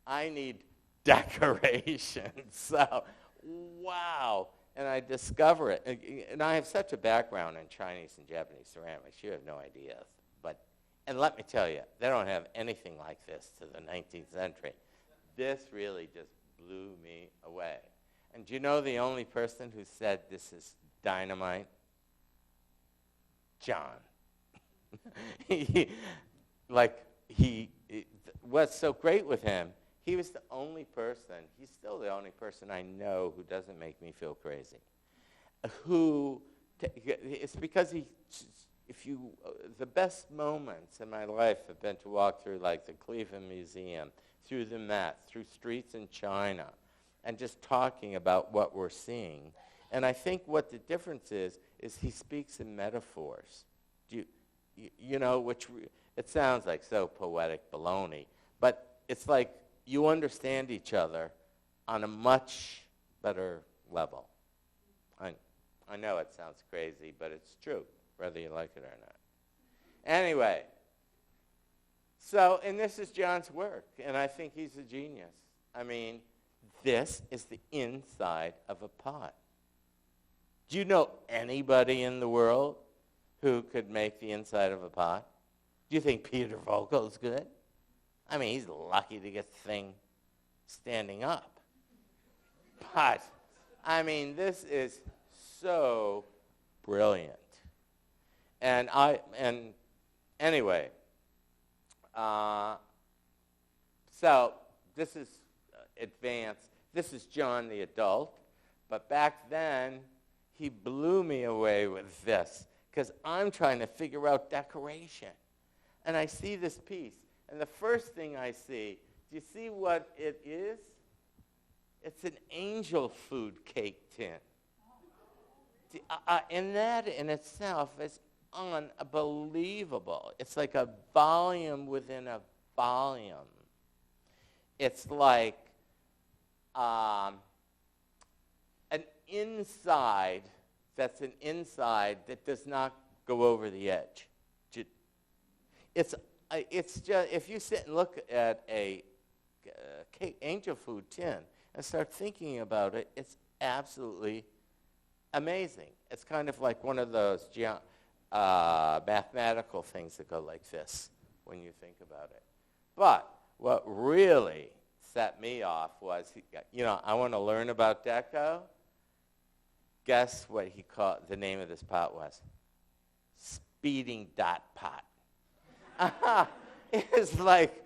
I need decoration. So, wow. And I discover it. And I have such a background in Chinese and Japanese ceramics. You have no idea. And let me tell you, they don't have anything like this to the 19th century. This really just blew me away. And do you know the only person who said this is dynamite? John. What's so great with him, he was the only person, he's still the only person I know who doesn't make me feel crazy. It's because the best moments in my life have been to walk through like the Cleveland Museum, through the Met, through streets in China, and just talking about what we're seeing. And I think what the difference is he speaks in metaphors. It sounds like so poetic baloney, but it's like you understand each other on a much better level. I know it sounds crazy, but it's true, whether you like it or not. Anyway, and this is John's work, and I think he's a genius. I mean, this is the inside of a pot. Do you know anybody in the world who could make the inside of a pot? Do you think Peter Vogel's good? I mean, he's lucky to get the thing standing up. But, I mean, this is so brilliant. And anyway, so this is advanced. This is John the adult. But back then, he blew me away with this because I'm trying to figure out decoration. And I see this piece. And the first thing I see, do you see what it is? It's an angel food cake tin. And that in itself is unbelievable. It's like a volume within a volume. It's like an inside that's an inside that does not go over the edge. It's just, if you sit and look at a angel food tin and start thinking about it, it's absolutely amazing. It's kind of like one of those mathematical things that go like this when you think about it. But what really set me off was, I want to learn about deco. Guess what the name of this pot was? Speeding dot pot. It's like,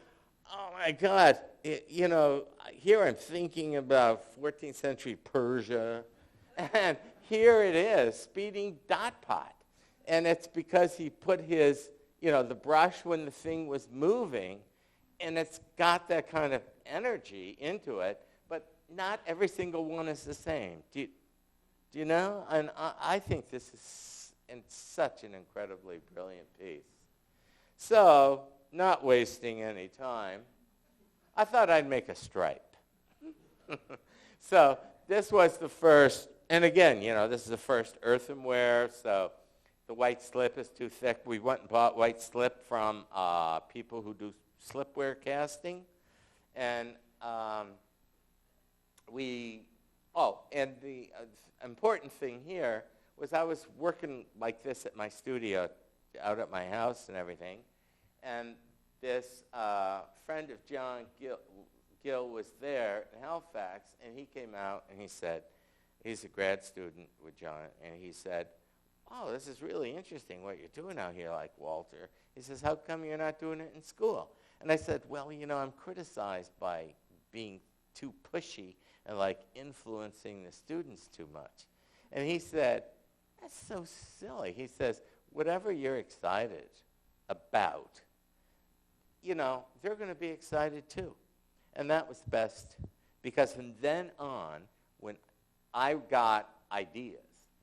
oh my God, here I'm thinking about 14th century Persia, and here it is, speeding dot pot. And it's because he put his, the brush when the thing was moving, and it's got that kind of energy into it, but not every single one is the same. Do you know? And I think this is such an incredibly brilliant piece. So, not wasting any time, I thought I'd make a stripe. So, this was the first, and again, this is the first earthenware, so the white slip is too thick. We went and bought white slip from people who do slipware casting. And and the important thing here was I was working like this at my studio, out at my house and everything. And this friend of John Gill was there in Halifax, and he came out and he said, he's a grad student with John, and he said, oh, this is really interesting what you're doing out here, like Walter. He says, how come you're not doing it in school? And I said, well, I'm criticized by being too pushy and like influencing the students too much. And he said, that's so silly. He says, whatever you're excited about, they're going to be excited too. And that was best, because from then on, when I got ideas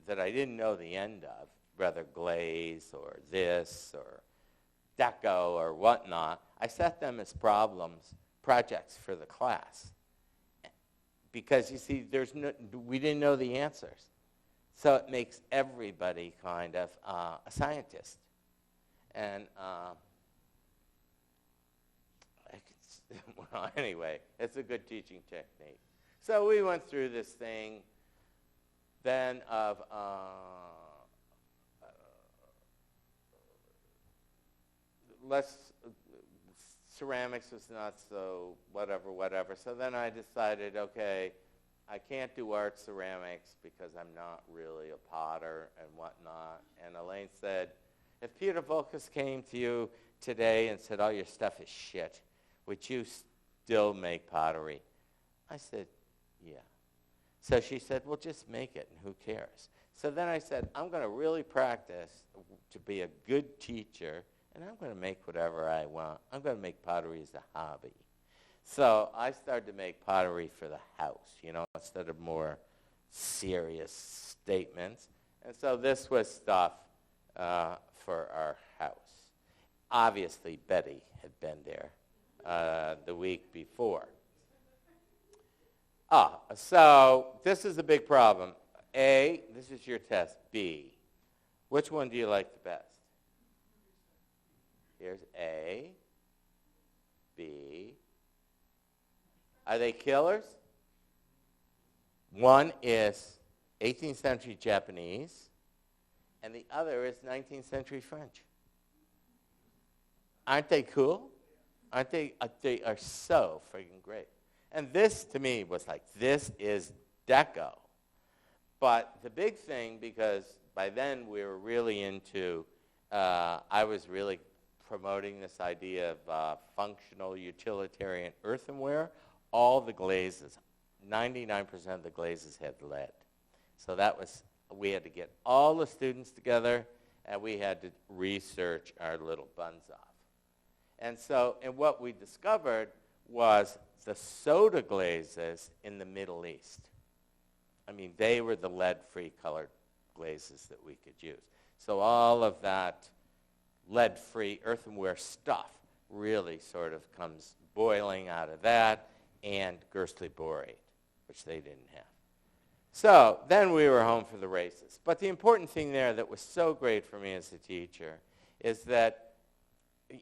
that I didn't know the end of, whether glaze or this or deco or whatnot, I set them as projects for the class. Because, you see, we didn't know the answers. So it makes everybody kind of a scientist. And Anyway, it's a good teaching technique. So we went through this thing then of ceramics was not so whatever. So then I decided, okay, I can't do art ceramics because I'm not really a potter and whatnot. And Elaine said, if Peter Volkus came to you today and said, all your stuff is shit, would you still make pottery? I said, yeah. So she said, well, just make it, and who cares? So then I said, I'm going to really practice to be a good teacher, and I'm going to make whatever I want. I'm going to make pottery as a hobby. So I started to make pottery for the house, instead of more serious statements. And so this was stuff for our house. Obviously, Betty had been there the week before. So this is a big problem. A, this is your test. B, which one do you like the best? Here's A, B. Are they killers? One is 18th century Japanese, and the other is 19th century French. Aren't they cool? Aren't they? They are so freaking great. And this, to me, was like, this is deco. But the big thing, because by then we were really into, I was really promoting this idea of functional utilitarian earthenware. All the glazes, 99% of the glazes had lead. So that was, we had to get all the students together, and we had to research our little buns off. And so, and what we discovered was the soda glazes in the Middle East. I mean, they were the lead-free colored glazes that we could use. So all of that lead-free earthenware stuff really sort of comes boiling out of that, and Gerstli borate, which they didn't have. So then we were home for the races. But the important thing there that was so great for me as a teacher is that,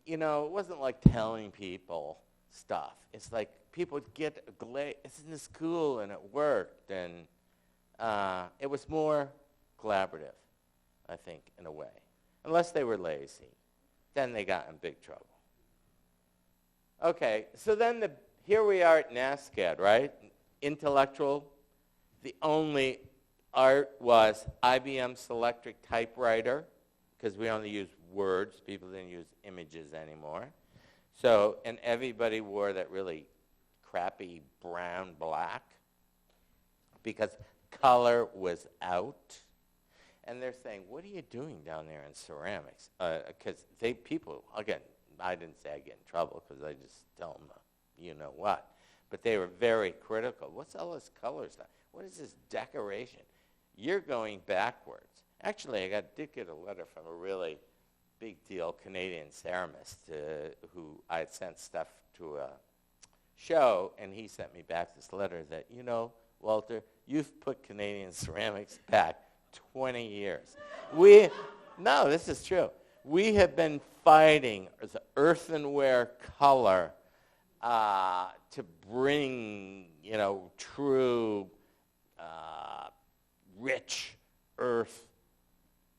it wasn't like telling people stuff. It's like people would get a glaze, isn't this cool, and it worked. And it was more collaborative, I think, in a way. Unless they were lazy. Then they got in big trouble. Okay, so then here we are at NASCAD, right? Intellectual. The only art was IBM Selectric typewriter, because we only use words. People didn't use images anymore. So, and everybody wore that really crappy brown black because color was out. And they're saying, what are you doing down there in ceramics? Because people, again, I didn't say I get in trouble because I just tell them, you know what. But they were very critical. What's all this color stuff? What is this decoration? You're going backwards. Actually, did get a letter from a really big deal Canadian ceramist who I had sent stuff to a show, and he sent me back this letter that, Walter, you've put Canadian ceramics back 20 years. No, this is true. We have been fighting the earthenware color to bring, true rich earth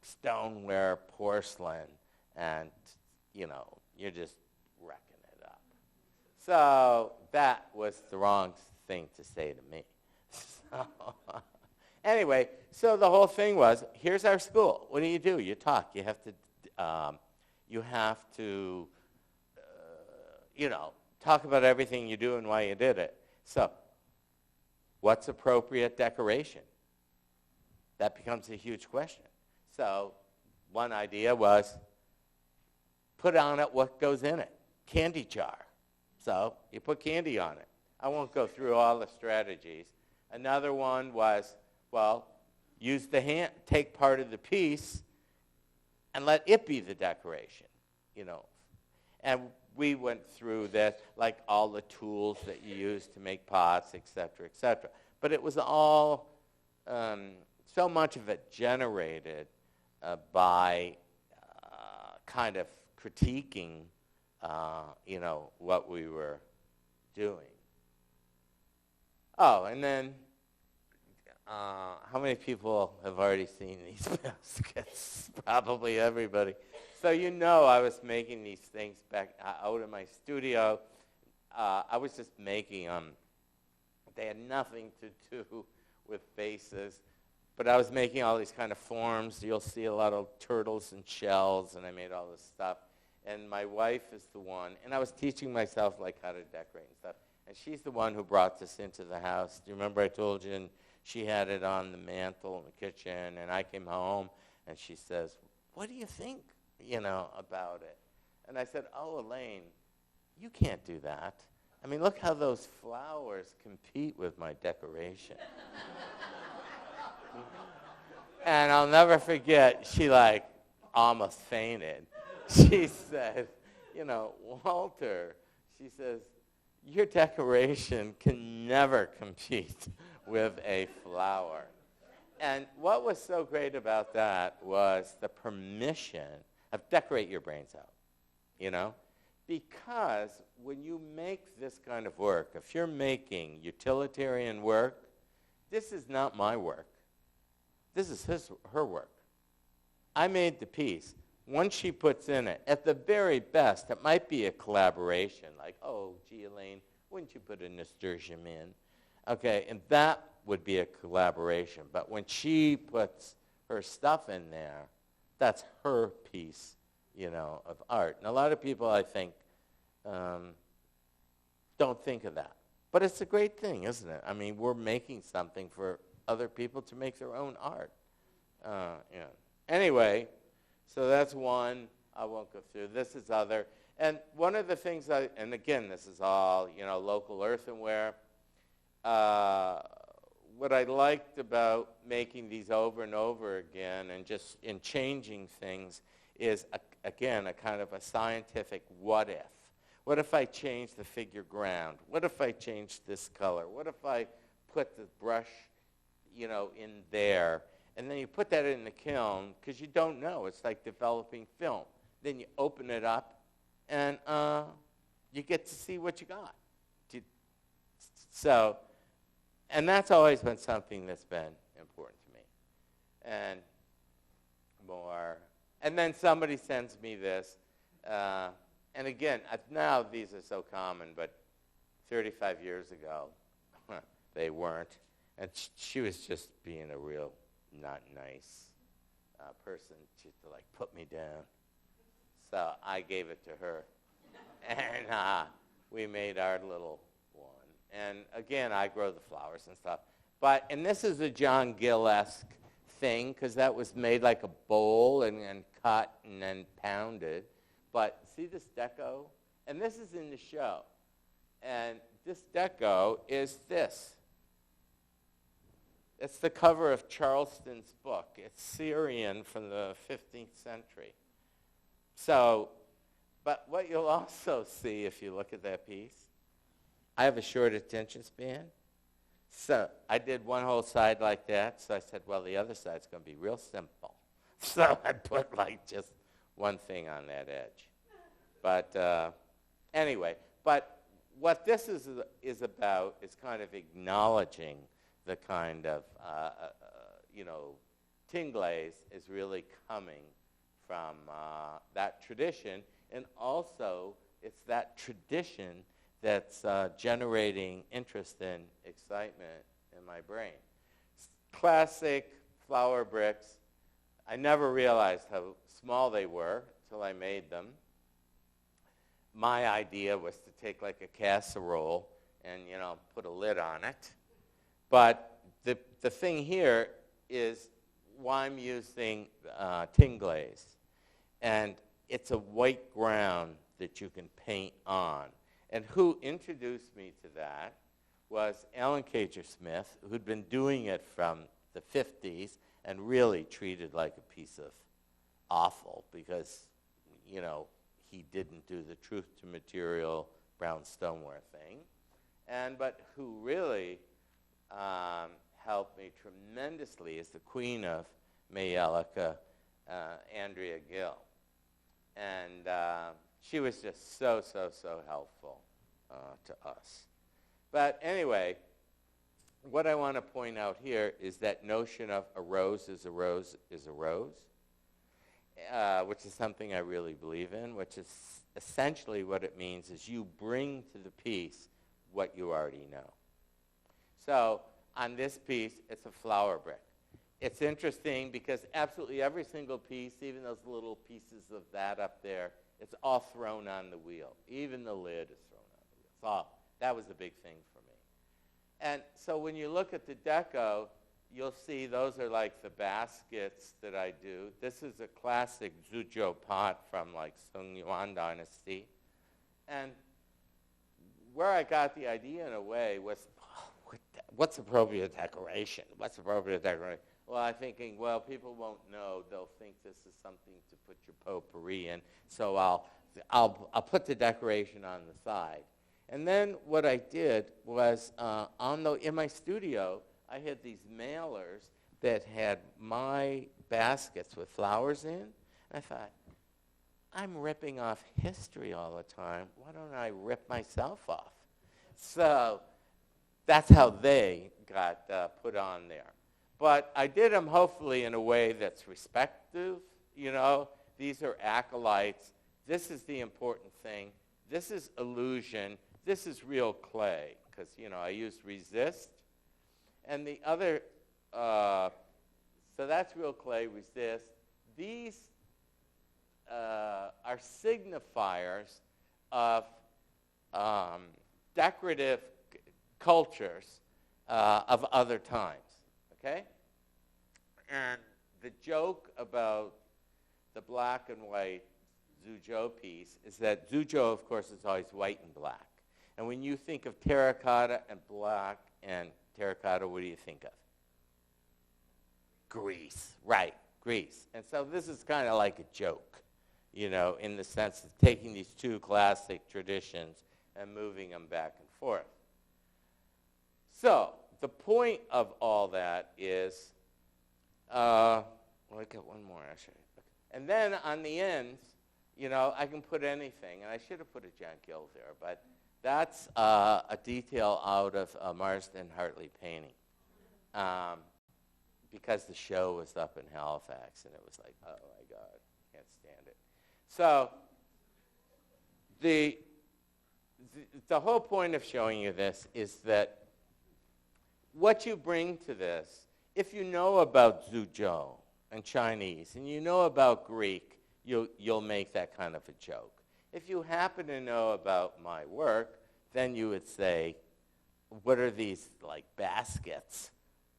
stoneware porcelain, and, you're just wrecking it up. So that was the wrong thing to say to me. So, anyway, so the whole thing was, here's our school. What do? You talk. You have to, talk about everything you do and why you did it. So what's appropriate decoration? That becomes a huge question. So one idea was put on it what goes in it. Candy jar. So you put candy on it. I won't go through all the strategies. Another one was, use the hand, take part of the piece and let it be the decoration, And we went through this, like all the tools that you use to make pots, et cetera, et cetera. But it was all, so much of it generated by kind of critiquing, what we were doing. Oh, and then how many people have already seen these baskets? Probably everybody. So I was making these things back out in my studio. I was just making them. They had nothing to do with faces, but I was making all these kind of forms. You'll see a lot of turtles and shells, and I made all this stuff. And my wife is the one, and I was teaching myself like how to decorate and stuff. And she's the one who brought this into the house. Do you remember I told you? And she had it on the mantle in the kitchen, and I came home, and she says, "What do you think, about it?" And I said, "Oh, Elaine, you can't do that. I mean, look how those flowers compete with my decoration." And I'll never forget, she almost fainted. She said, "Walter," she says, "your decoration can never compete with a flower." And what was so great about that was the permission of decorate your brains out, Because when you make this kind of work, if you're making utilitarian work, this is not my work. This is her work. I made the piece. Once she puts in it, at the very best, it might be a collaboration, like, "Oh, gee, Elaine, wouldn't you put a nasturtium in?" Okay, and that would be a collaboration. But when she puts her stuff in there, that's her piece, of art. And a lot of people, I think, don't think of that. But it's a great thing, isn't it? I mean, we're making something for other people to make their own art. Anyway, so that's one. I won't go through. This is other. And one of the things and again, this is all, local earthenware. What I liked about making these over and over again and just in changing things is, again, a kind of a scientific what if. What if I change the figure ground? What if I change this color? What if I put the brush, in there? And then you put that in the kiln because you don't know. It's like developing film. Then you open it up, and you get to see what you got. So, and that's always been something that's been important to me. And more. And then somebody sends me this. And again, now these are so common, but 35 years ago, they weren't. And she was just being a real not nice person. She put me down. So I gave it to her. And we made our little one. And again, I grow the flowers and stuff. And this is a John Gill-esque thing, because that was made like a bowl and cut and then pounded. But see this deco? And this is in the show. And this deco is this. It's the cover of Charleston's book. It's Syrian from the 15th century. So, but what you'll also see if you look at that piece, I have a short attention span. So I did one whole side like that. So I said, well, the other side's going to be real simple. So I put just one thing on that edge. But anyway, but what this is about is kind of acknowledging the kind of, Tinglaze is really coming from that tradition. And also, it's that tradition that's generating interest and excitement in my brain. Classic flower bricks. I never realized how small they were until I made them. My idea was to take a casserole and, put a lid on it. But the thing here is why I'm using Tinglaze. And it's a white ground that you can paint on. And who introduced me to that was Alan Cager Smith, who'd been doing it from the 50s and really treated like a piece of offal because, he didn't do the truth to material brown stoneware thing. But who really helped me tremendously is the queen of Mayelica, Andrea Gill. And she was just so helpful. to us. But anyway, what I want to point out here is that notion of a rose is a rose is a rose, which is something I really believe in, which is essentially what it means is you bring to the piece what you already know. So on this piece, it's a flower brick. It's interesting because absolutely every single piece, even those little pieces of that up there, it's all thrown on the wheel. Even the lid is thrown on the wheel. That was a big thing for me. And so when you look at the deco, you'll see those are like the baskets that I do. This is a classic Zhuzhou pot from like Sung Yuan dynasty. And where I got the idea in a way was, what's appropriate decoration? What's appropriate decoration? Well, I'm thinking, well, people won't know. They'll think this is something to put your potpourri in. So I'll put the decoration on the side. And then what I did was, in my studio, I had these mailers that had my baskets with flowers in. And I thought, I'm ripping off history all the time. Why don't I rip myself off? So that's how they got put on there. But I did them hopefully in a way that's respectful. You know, these are acolytes. This is the important thing. This is illusion. This is real clay because, you know, I used resist. And the other, so that's real clay, resist. These are signifiers of decorative cultures of other times, okay? And the joke about the black and white Zhuzhou piece is that Zhuzhou, of course, is always white and black. And when you think of terracotta and black and terracotta, what do you think of? Greece, right, Greece. And so this is kind of like a joke, you know, in the sense of taking these two classic traditions and moving them back and forth. So the point of all that is, well, I got one more actually. And then on the ends, you know, I can put anything, and I should have put a John Gill there, but that's a detail out of Marsden Hartley painting, because the show was up in Halifax, and it was like, oh my God, can't stand it. So the whole point of showing you this is that what you bring to this, if you know about Zhuzhou and Chinese, and you know about Greek, you'll make that kind of a joke. If you happen to know about my work, then you would say, what are these like baskets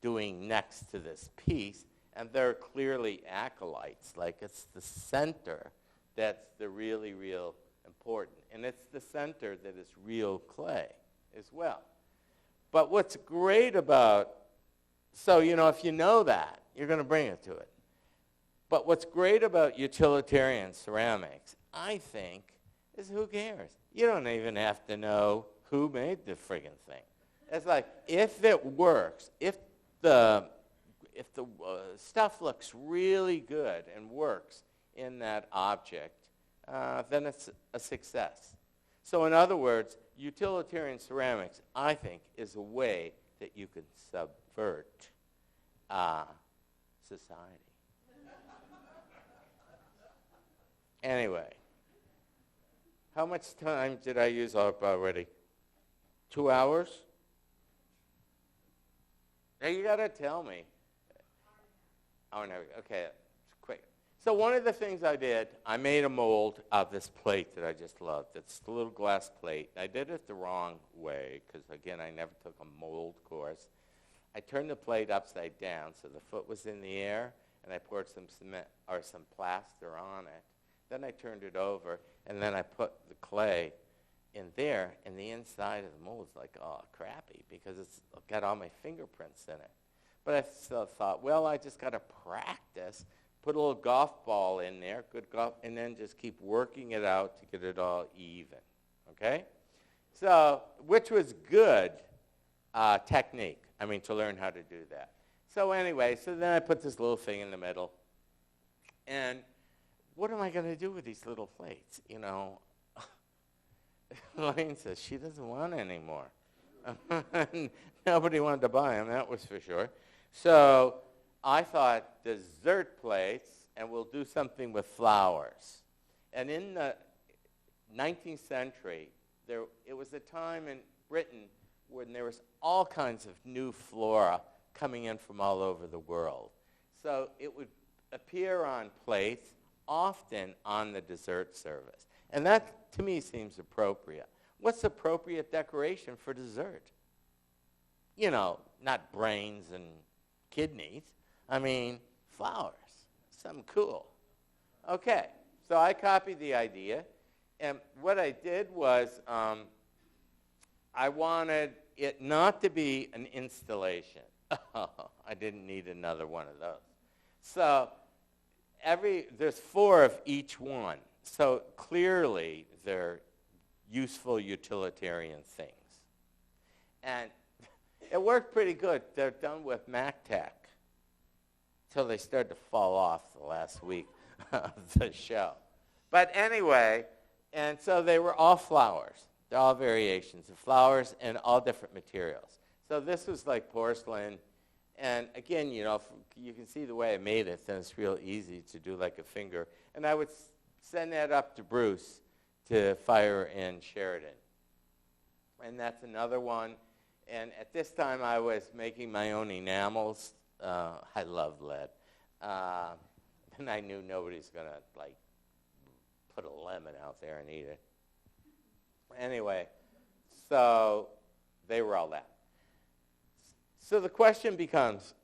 doing next to this piece? And they're clearly acolytes, like it's the center that's the really, real important. And it's the center that is real clay as well. But what's great about, so, you know, if you know that, you're going to bring it to it. But what's great about utilitarian ceramics, I think, is who cares? You don't even have to know who made the friggin' thing. It's like, if it works, if the stuff looks really good and works in that object, then it's a success. So in other words, utilitarian ceramics, I think, is a way that you can subvert society. Anyway, how much time did I use up already? 2 hours? Now you got to tell me. Oh, no, okay, quick. So one of the things I did, I made a mold of this plate that I just loved. It's the little glass plate. I did it the wrong way because, again, I never took a mold course. I turned the plate upside down so the foot was in the air, and I poured some cement or some plaster on it. Then I turned it over, and then I put the clay in there, and the inside of the mold is like, oh, crappy, because it's got all my fingerprints in it. But I still thought, well, I just got to practice, put a little golf ball in there, good golf, and then just keep working it out to get it all even, okay? So, which was good technique, to learn how to do that. So anyway, so then I put this little thing in the middle, and what am I going to do with these little plates, Elaine says she doesn't want any more. Nobody wanted to buy them, that was for sure. So I thought dessert plates, and we'll do something with flowers. And in the 19th century, it was a time in Britain when there was all kinds of new flora coming in from all over the world. So it would appear on plates, often on the dessert service. And that, to me, seems appropriate. What's appropriate decoration for dessert? You know, not brains and kidneys. I mean, flowers, something cool. Okay, so I copied the idea. And what I did was I wanted it not to be an installation. I didn't need another one of those. So there's 4 of each one. So clearly they're useful utilitarian things. And it worked pretty good. They're done with MacTac until they started to fall off the last week of the show. But anyway, and so they were all flowers. They're all variations of flowers and all different materials. So this was like porcelain. And again, you know, you can see the way I made it, then it's real easy to do like a finger. And I would send that up to Bruce to fire in Sheridan. And that's another one. And at this time, I was making my own enamels. I love lead. And I knew nobody's going to, like, put a lemon out there and eat it. Anyway, so they were all that. So the question becomes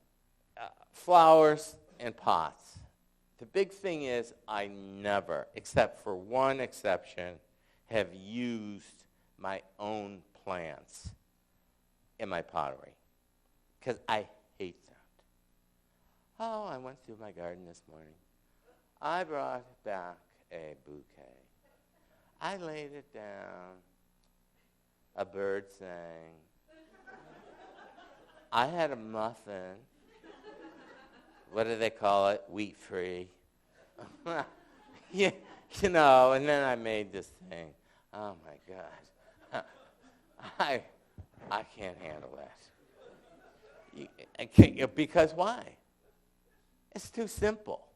flowers and pots. The big thing is I never, except for one exception, have used my own plants in my pottery because I hate that. Oh, I went through my garden this morning. I brought back a bouquet. I laid it down. A bird sang. I had a muffin. What do they call it? Wheat-free. You know, and then I made this thing. Oh, my God. I can't handle that. Because why? It's too simple.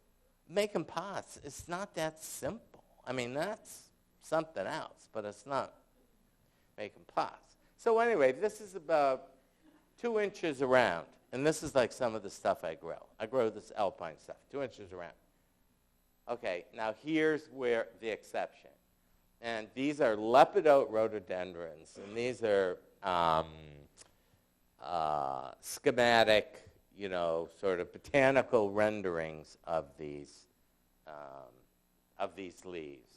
Making pots, it's not that simple. I mean, that's something else, but it's not making pots. So anyway, this is about 2 inches around, and this is like some of the stuff I grow. I grow this alpine stuff, 2 inches around. Okay, now here's where the exception. And these are lepidote rhododendrons, and these are schematic, you know, sort of botanical renderings of these leaves.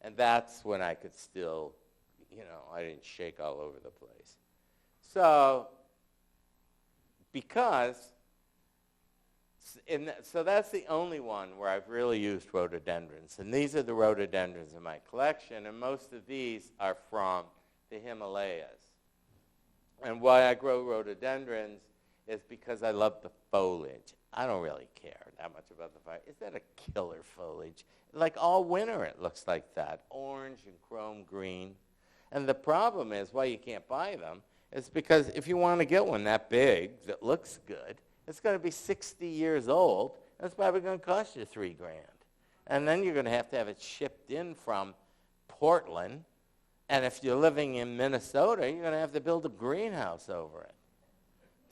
And that's when I could still, you know, I didn't shake all over the place. So, so that's the only one where I've really used rhododendrons. And these are the rhododendrons in my collection, and most of these are from the Himalayas. And why I grow rhododendrons is because I love the foliage. I don't really care that much about the foliage. Is that a killer foliage? Like all winter it looks like that, orange and chrome green. And the problem is why you can't buy them is because if you want to get one that big that looks good, it's going to be 60 years old. That's probably going to cost you $3,000. And then you're going to have it shipped in from Portland. And if you're living in Minnesota, you're going to have to build a greenhouse over it.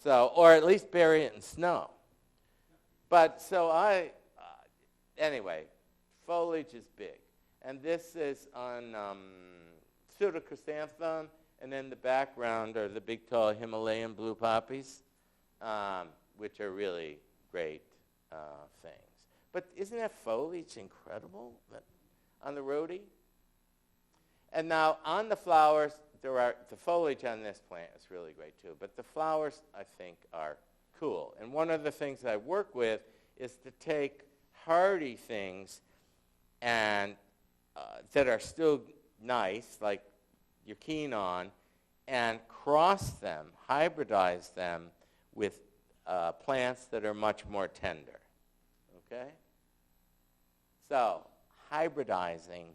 So, or at least bury it in snow. But so anyway, foliage is big. And this is on pseudochrysanthemum, and in the background are the big, tall Himalayan blue poppies, which are really great things. But isn't that foliage incredible on the rhodie? And now on the flowers, the foliage on this plant is really great too, but the flowers I think are cool. And one of the things I work with is to take hardy things and that are still nice, like you're keen on, and cross them, hybridize them with plants that are much more tender. Okay? So hybridizing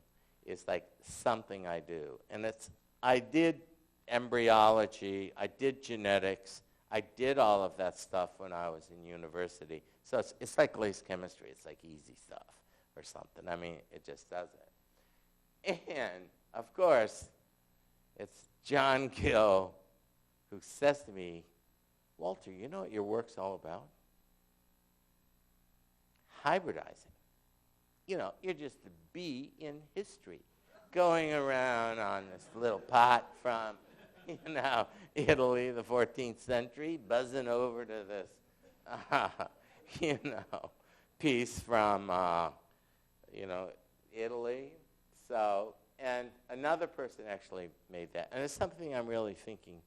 is like something I do, and it's I did embryology, I did genetics, I did all of that stuff when I was in university. So it's like glaze chemistry. It's like easy stuff or something. I mean, it just does it. And, of course, it's John Gill who says to me, Walter, you know what your work's all about? Hybridizing. You know, you're just a bee in history going around on this little pot from, you know, Italy, the 14th century, buzzing over to this, you know, piece from, you know, Italy. So, and another person actually made that. And it's something I'm really thinking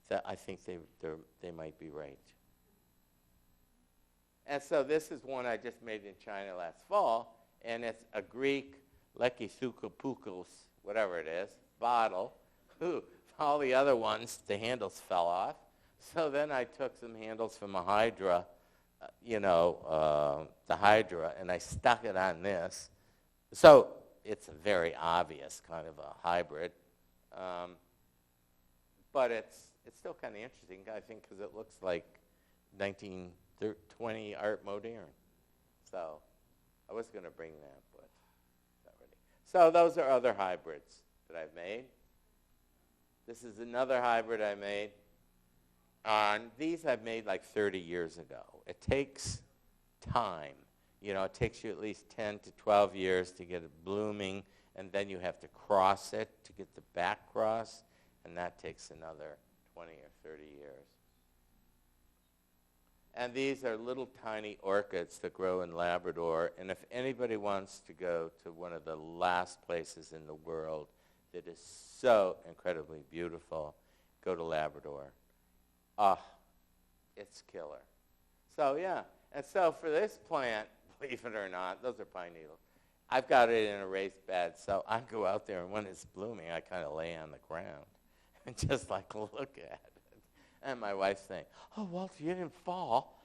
that I think they might be right. And so this is one I just made in China last fall, and it's a Greek Lekisukapukos, whatever it is, bottle. All the other ones, the handles fell off. So then I took some handles from a Hydra, the Hydra, and I stuck it on this. So it's a very obvious kind of a hybrid. But it's still kind of interesting, I think, because it looks like 1920 Art Moderne. So I was going to bring that, but not ready. So those are other hybrids that I've made. This is another hybrid I made. These I've made like 30 years ago. It takes time. You know, it takes you at least 10 to 12 years to get it blooming, and then you have to cross it to get the back cross, and that takes another 20 or 30 years. And these are little tiny orchids that grow in Labrador, and if anybody wants to go to one of the last places in the world that is so incredibly beautiful, go to Labrador. It's killer. So yeah, and so for this plant, believe it or not, those are pine needles. I've got it in a raised bed, so I go out there, and when it's blooming, I kind of lay on the ground and just like look at it. And my wife's saying, "Oh, Walter, you didn't fall."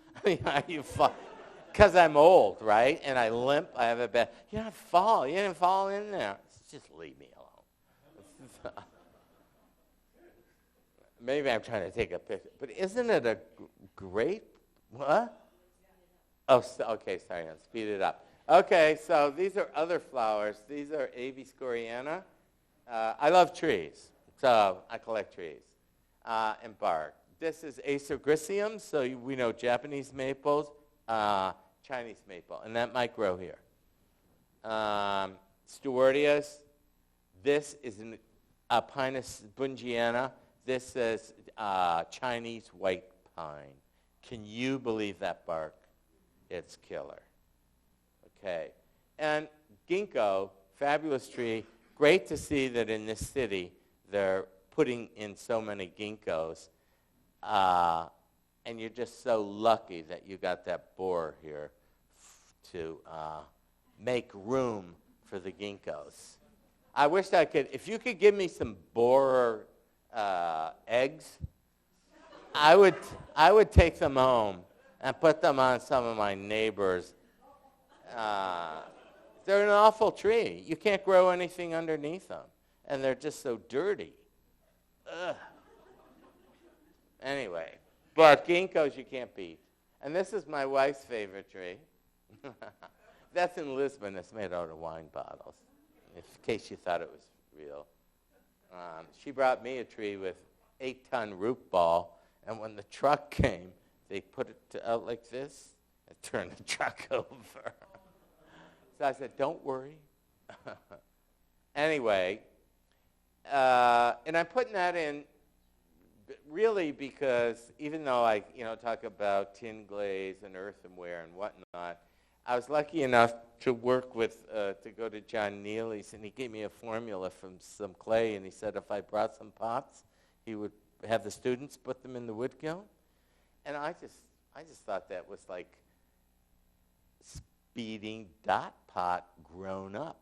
You fall. Because I'm old, right? And I limp. I have a bed. You didn't fall. You didn't fall in there. Just leave me alone. Maybe I'm trying to take a picture. But isn't it a great, what? Oh, okay, sorry. I'll speed it up. Okay, so these are other flowers. These are Aves Scoriana. I love trees, so I collect trees and bark. This is Acer griseum, so we know Japanese maples, Chinese maple, and that might grow here. Stewardias. This is an Pinus bungiana. This is Chinese white pine. Can you believe that bark? It's killer. Okay. And ginkgo, fabulous tree. Great to see that in this city they're putting in so many ginkgos. And you're just so lucky that you got that borer here to make room for the ginkgos. I wish I could, if you could give me some borer eggs, I would take them home and put them on some of my neighbors. They're an awful tree. You can't grow anything underneath them, and they're just so dirty. Ugh. Anyway, but ginkgos you can't beat. And this is my wife's favorite tree. That's in Lisbon. It's made out of wine bottles, in case you thought it was real. She brought me a tree with 8-ton root ball, and when the truck came, they put it out like this and turned the truck over. So I said, don't worry. Anyway, and I'm putting that in really because even though I talk about tin glaze and earthenware and whatnot, I was lucky enough to work with, to go to John Neely's, and he gave me a formula from some clay, and he said if I brought some pots, he would have the students put them in the wood kiln. And I just thought that was like speeding dot pot grown up.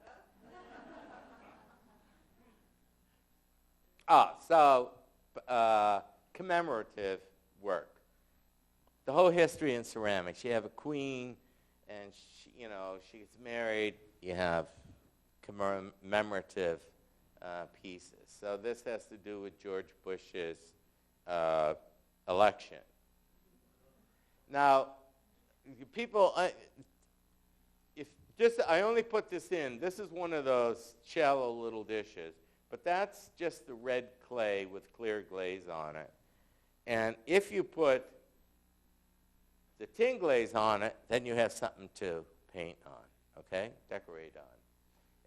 So commemorative work. The whole history in ceramics. You have a queen, and she gets married. You have commemorative pieces. So this has to do with George Bush's election. Now, people, I only put this in. This is one of those shallow little dishes, but that's just the red clay with clear glaze on it. And if you put the tin glaze on it, then you have something to paint on, okay, decorate on.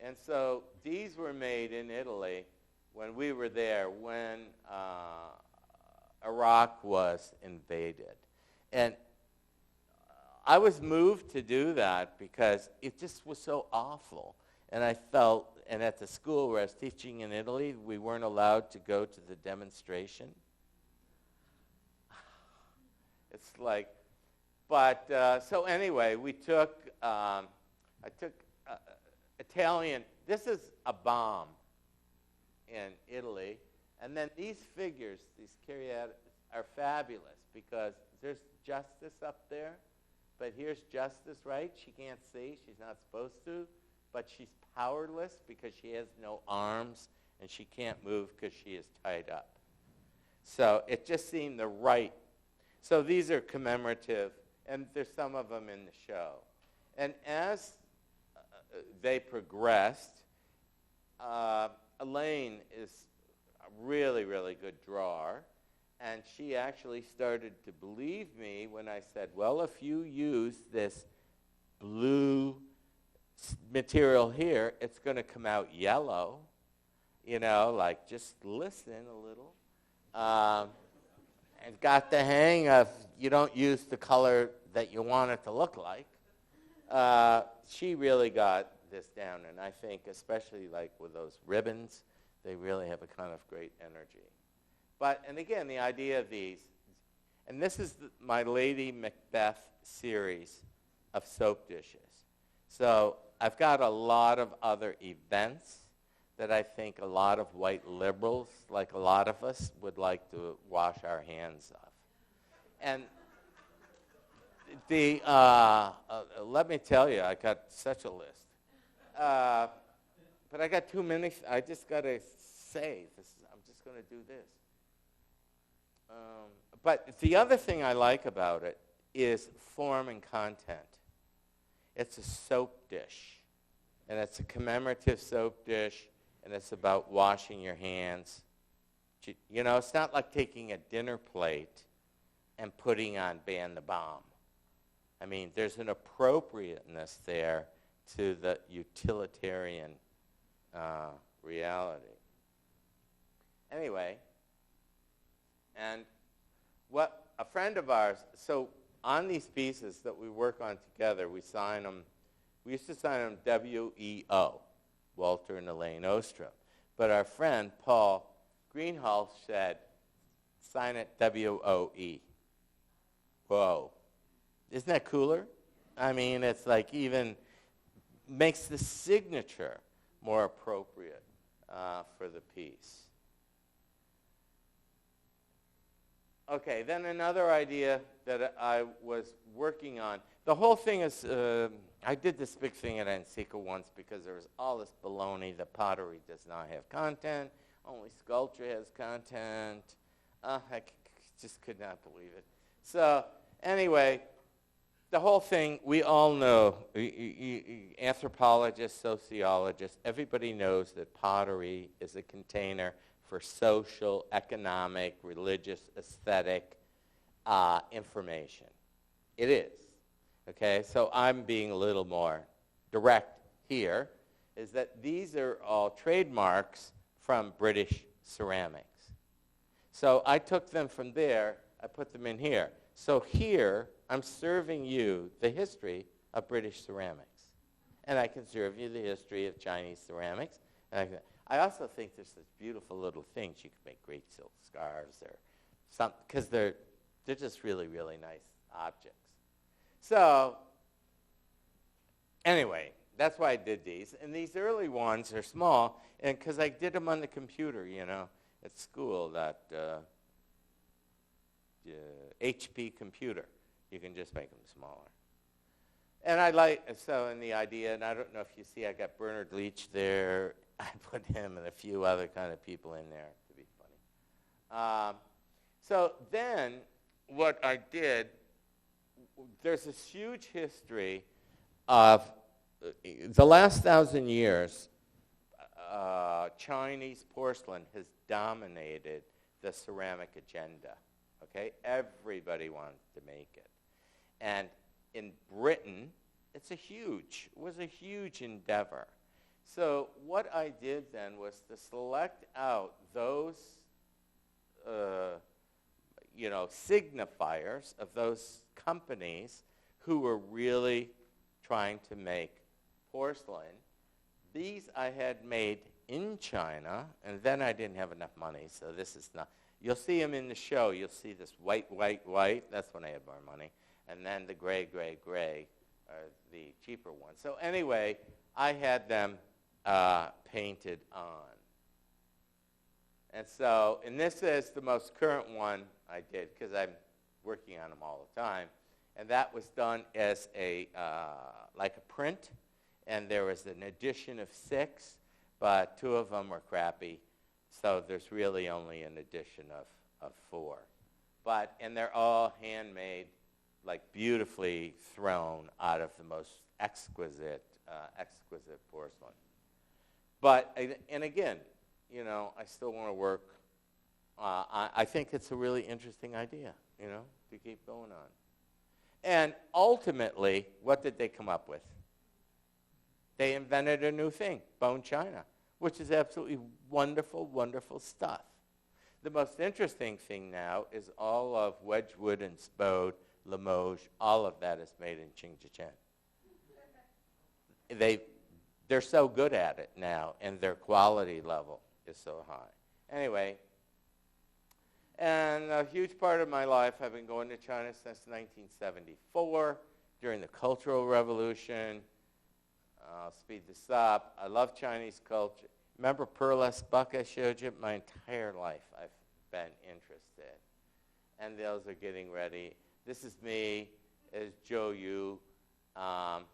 And so these were made in Italy when we were there, when Iraq was invaded. And I was moved to do that because it just was so awful. And I felt, and at the school where I was teaching in Italy, we weren't allowed to go to the demonstration. It's like, but, so anyway, I took Italian, this is a bomb in Italy. And then these figures, these caryatids, are fabulous because there's Justice up there. But here's Justice, right? She can't see. She's not supposed to. But she's powerless because she has no arms, and she can't move because she is tied up. So it just seemed the right. So these are commemorative, and there's some of them in the show. And as they progressed, Elaine is a really, really good drawer. And she actually started to believe me when I said, well, if you use this blue material here, it's going to come out yellow. You know, like just listen a little. And got the hang of you don't use the color that you want it to look like. She really got this down. And I think especially like with those ribbons, they really have a kind of great energy. But, and again, the idea of these, and this is my Lady Macbeth series of soap dishes. So I've got a lot of other events that I think a lot of white liberals, like a lot of us, would like to wash our hands of. And let me tell you, I got such a list. But I got too many. I just got to say, I'm just going to do this. But the other thing I like about it is form and content. It's a soap dish, and it's a commemorative soap dish, and it's about washing your hands. You know, it's not like taking a dinner plate and putting on Ban the Bomb. I mean, there's an appropriateness there to the utilitarian reality. Anyway, and what a friend of ours, so on these pieces that we work on together, we sign them, we used to sign them W-E-O, Walter and Elaine Ostrom. But our friend, Paul Greenhalgh, said, sign it W-O-E. Whoa. Isn't that cooler? I mean, it's like even makes the signature more appropriate for the piece. Okay, then another idea that I was working on. The whole thing is, I did this big thing at Antica once because there was all this baloney that pottery does not have content, only sculpture has content. I just could not believe it. So anyway, the whole thing, we all know, anthropologists, sociologists, everybody knows that pottery is a container for social, economic, religious, aesthetic information. It is. Okay, so I'm being a little more direct here, is that these are all trademarks from British ceramics. So I took them from there, I put them in here. So here, I'm serving you the history of British ceramics. And I can serve you the history of Chinese ceramics. And I also think there's such beautiful little things. You can make great silk scarves or something, because they're just really, really nice objects. So anyway, that's why I did these. And these early ones are small, and because I did them on the computer, you know, at school, that HP computer. You can just make them smaller. And I like, so in the idea, and I don't know if you see, I got Bernard Leach there. I put him and a few other kind of people in there to be funny. So then what I did, there's this huge history of the last 1,000 years, Chinese porcelain has dominated the ceramic agenda. Okay, everybody wants to make it, and in Britain, it was a huge endeavor. So what I did then was to select out those, signifiers of those companies who were really trying to make porcelain. These I had made in China, and then I didn't have enough money, so this is not. You'll see them in the show. You'll see this white, white, white. That's when I had more money. And then the gray, gray, gray are the cheaper ones. So anyway, I had them painted on. And so, and this is the most current one I did because I'm working on them all the time. And that was done as like a print. And there was an edition of 6, but 2 of them were crappy. So there's really only an edition of 4. And they're all handmade, like beautifully thrown out of the most exquisite porcelain. And again, I still want to work. I think it's a really interesting idea, to keep going on. And ultimately, what did they come up with? They invented a new thing, bone china, which is absolutely wonderful, wonderful stuff. The most interesting thing now is all of Wedgwood and Spode, Limoges, all of that is made in Qingzhichen. They're so good at it now, and their quality level is so high. Anyway, and a huge part of my life, I've been going to China since 1974, during the Cultural Revolution. I'll speed this up. I love Chinese culture. Remember Pearlesque Buck I showed you? My entire life I've been interested. And those are getting ready. This is me as Zhou Yu. And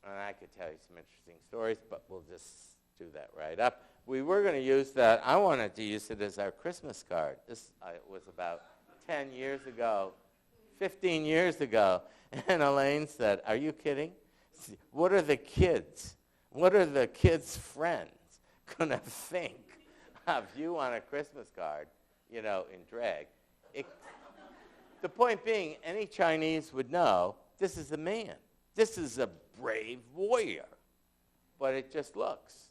I could tell you some interesting stories, but we'll just do that right up. We were going to use that. I wanted to use it as our Christmas card. This was about 10 years ago, 15 years ago. And Elaine said, "Are you kidding? What are the kids' friends going to think of you on a Christmas card, in drag?" The point being, any Chinese would know this is a man. This is a brave warrior. But it just looks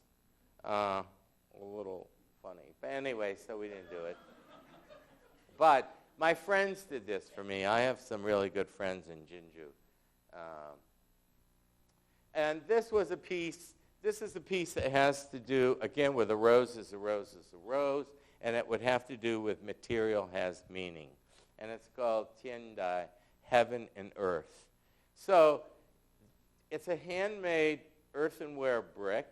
a little funny. But anyway, so we didn't do it. But my friends did this for me. I have some really good friends in Jinju. And this was a piece. This is a piece that has to do, again, with a rose is a rose is a rose, and it would have to do with material has meaning. And it's called Tiandai, Heaven and Earth. So it's a handmade earthenware brick.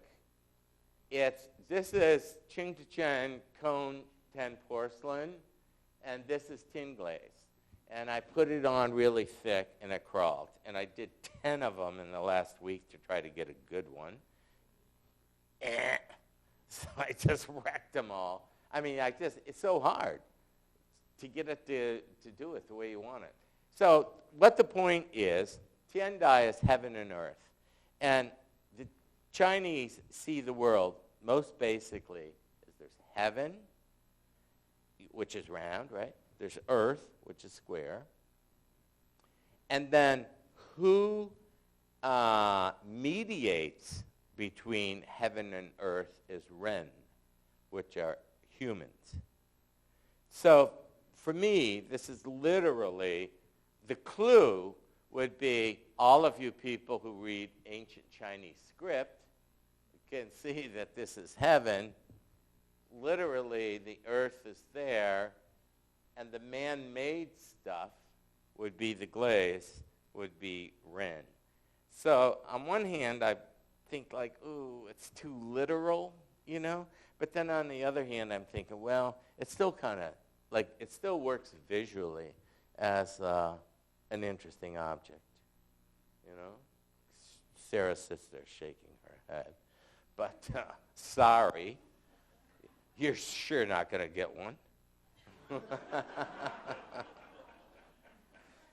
This is Qingzhichen Cone 10 porcelain, and this is tin glaze. And I put it on really thick, and it crawled. And I did 10 of them in the last week to try to get a good one. So I just wrecked them all. I mean, it's so hard to get it to do it the way you want it. So what the point is, Tiandai is heaven and earth. And the Chinese see the world most basically as there's heaven, which is round, right? There's earth, which is square. And then who mediates between heaven and earth is Ren, which are humans. So for me, this is literally, the clue would be all of you people who read ancient Chinese script can see that this is heaven. Literally, the earth is there, and the man-made stuff would be the glaze, would be Ren. So on one hand, I think like, ooh, it's too literal, But then on the other hand, I'm thinking, well, it's still kind of, like, it still works visually as an interesting object, you know. Sarah's sister shaking her head. But sorry, you're sure not going to get one.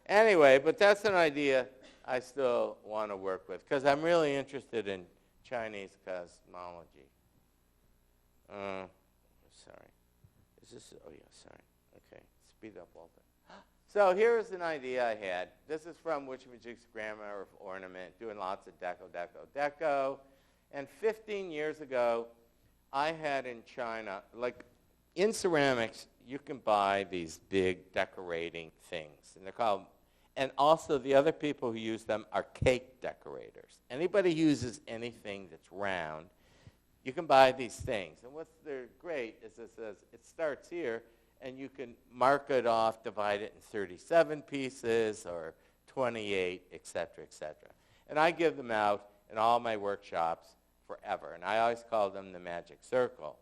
Anyway, but that's an idea I still want to work with because I'm really interested in Chinese cosmology. Sorry. Is this? Oh, yeah, sorry. Okay. Speed up, Walter. So here's an idea I had. This is from Witchmagic's Grammar of Ornament, doing lots of deco. And 15 years ago, I had in China, like in ceramics, you can buy these big decorating things. And they're called, and also the other people who use them are cake decorators. Anybody who uses anything that's round, you can buy these things. And what's they're great is it says, it starts here, and you can mark it off, divide it in 37 pieces or 28, et cetera, et cetera. And I give them out in all my workshops forever. And I always call them the magic circle.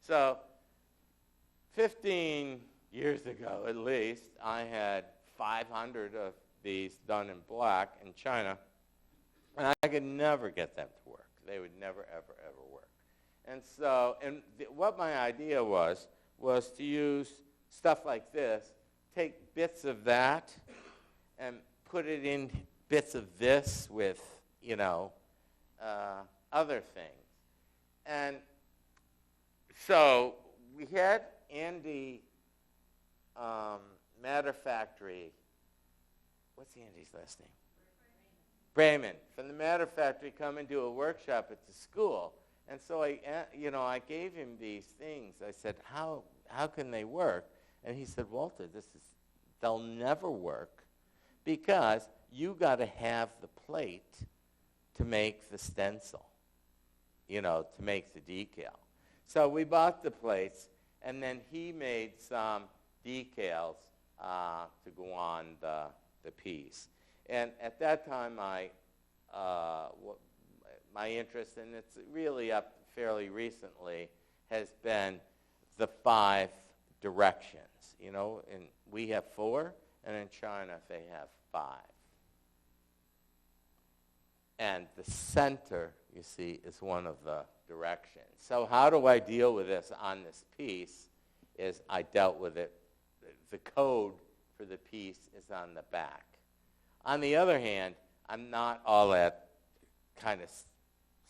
So 15 years ago, at least, I had 500 of these done in black in China. And I could never get them to work. They would never, ever, ever work. And so, what my idea was to use stuff like this, take bits of that and put it in bits of this with, other things. And so we had Andy Matter Factory. What's Andy's last name? Brayman. From the Matter Factory come and do a workshop at the school. And so I gave him these things. I said, how can they work? And he said, Walter, they'll never work because you got to have the plate to make the stencil, to make the decal. So we bought the plates, and then he made some decals to go on the piece. And at that time, my interest, and it's really up fairly recently, has been the 5 directions. And we have 4, and in China they have 5. And the center, you see, is one of the directions. So how do I deal with this on this piece is I dealt with it. The code for the piece is on the back. On the other hand, I'm not all that kind of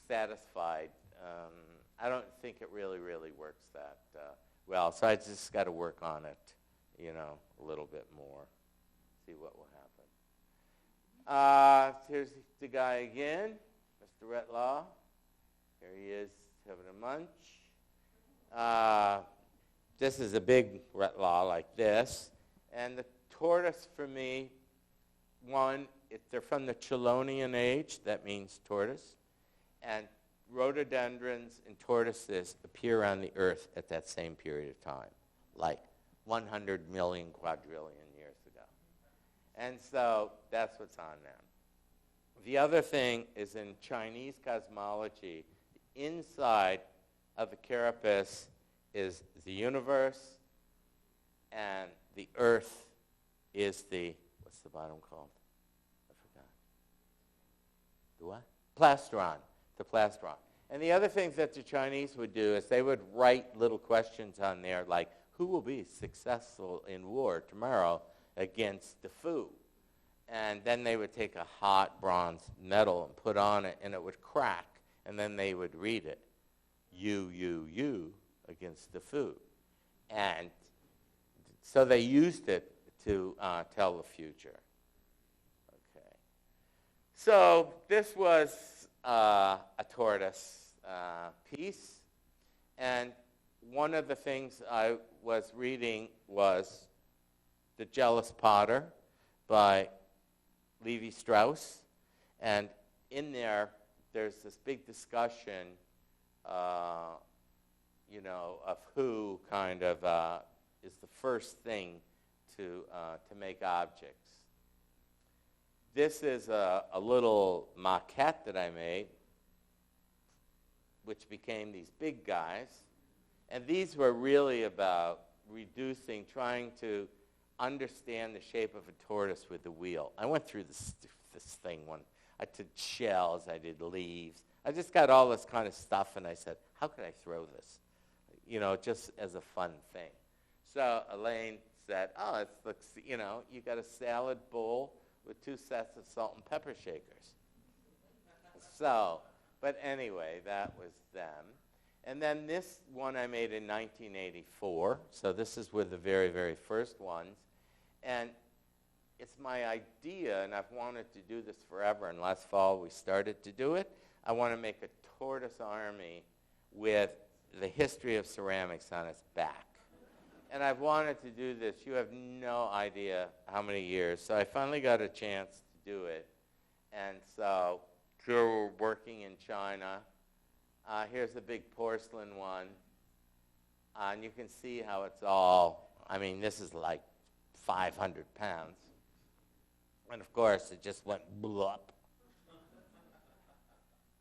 satisfied. I don't think it really, really works that well. So I just got to work on it, a little bit more, see what will happen. Here's the guy again, Mr. Retlaw. Here he is having a munch. This is a big Retlaw like this. And the tortoise for me, one, they're from the Chelonian age. That means tortoise. And rhododendrons and tortoises appear on the earth at that same period of time, like 100 million quadrillion years ago. And so that's what's on them. The other thing is in Chinese cosmology, inside of the carapace is the universe, and the earth is what's the bottom called? I forgot. The what? Plastron. The plastron. And the other things that the Chinese would do is they would write little questions on there like, who will be successful in war tomorrow against the Fu? And then they would take a hot bronze metal and put on it, and it would crack, and then they would read it. You against the Fu. And so they used it to tell the future. Okay. So this was a tortoise piece. And one of the things I was reading was The Jealous Potter by Levi-Strauss. And in there's this big discussion, of who kind of is the first thing to make objects. This is a little maquette that I made, which became these big guys. And these were really about trying to understand the shape of a tortoise with the wheel. I went through this thing one. I did shells, I did leaves. I just got all this kind of stuff, and I said, how could I throw this? Just as a fun thing. So Elaine said, oh, it looks, you got a salad bowl with 2 sets of salt and pepper shakers. So, but anyway, that was them. And then this one I made in 1984. So this is with the very, very first ones. And it's my idea, and I've wanted to do this forever, and last fall we started to do it. I want to make a tortoise army with the history of ceramics on its back. And I've wanted to do this. You have no idea how many years. So I finally got a chance to do it. And so here we're working in China. Here's the big porcelain one. And you can see how it's all, this is like 500 pounds. And of course, it just went blop.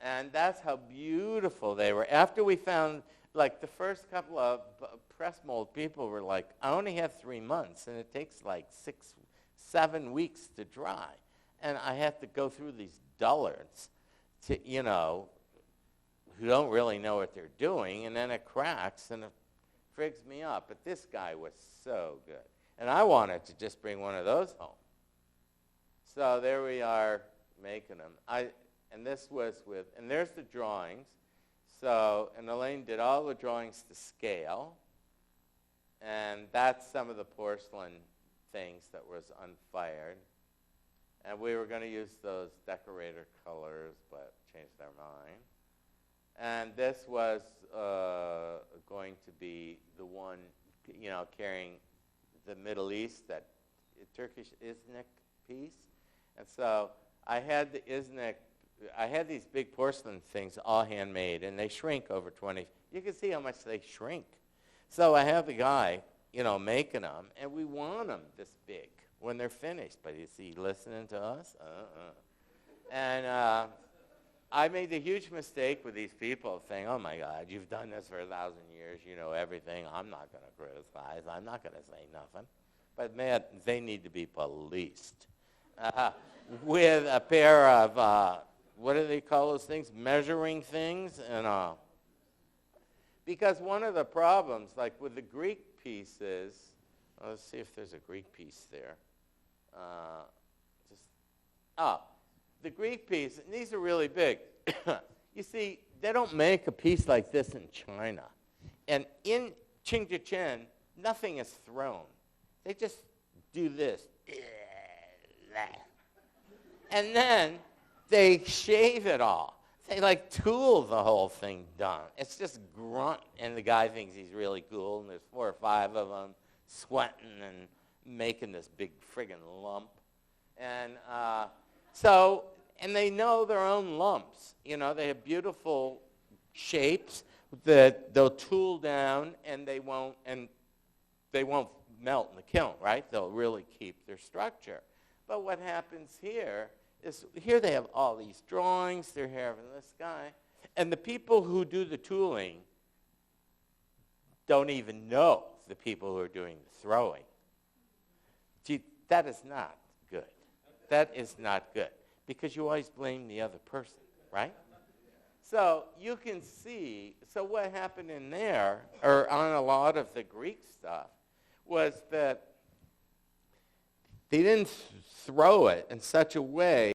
And that's how beautiful they were. After we found, the first couple of press mold people were like, I only have 3 months, and it takes 6-7 weeks to dry. And I have to go through these dullards, who don't really know what they're doing, and then it cracks, and it frigs me up. But this guy was so good. And I wanted to just bring one of those home. So there we are making them. And this was and there's the drawings. So, and Elaine did all the drawings to scale. And that's some of the porcelain things that was unfired. And we were going to use those decorator colors, but changed our mind. And this was going to be the one, carrying the Middle East, that Turkish Iznik piece. And so I had the Iznik, I had these big porcelain things all handmade, and they shrink over 20. You can see how much they shrink. So I have the guy, making them, and we want them this big when they're finished. But is he listening to us? And I made the huge mistake with these people saying, oh, my God, you've done this for 1,000 years. You know everything. I'm not going to criticize. I'm not going to say nothing. But, man, they need to be policed with a pair of, what do they call those things, measuring things? And because one of the problems, like with the Greek pieces, let's see if there's a Greek piece there. The Greek piece, and these are really big. You see, they don't make a piece like this in China. And in Qingjichen, nothing is thrown. They just do this. And then they shave it all. They tool the whole thing done. It's just grunt, and the guy thinks he's really cool, and there's 4 or 5 of them sweating and making this big friggin' lump. And and they know their own lumps. They have beautiful shapes that they'll tool down, and they won't melt in the kiln, right? They'll really keep their structure. But what happens here is, here they have all these drawings, they're having this guy, and the people who do the tooling don't even know the people who are doing the throwing. Gee, that is not good. That is not good, because you always blame the other person, right? So you can see, so what happened in there, or on a lot of the Greek stuff, was that they didn't throw it in such a way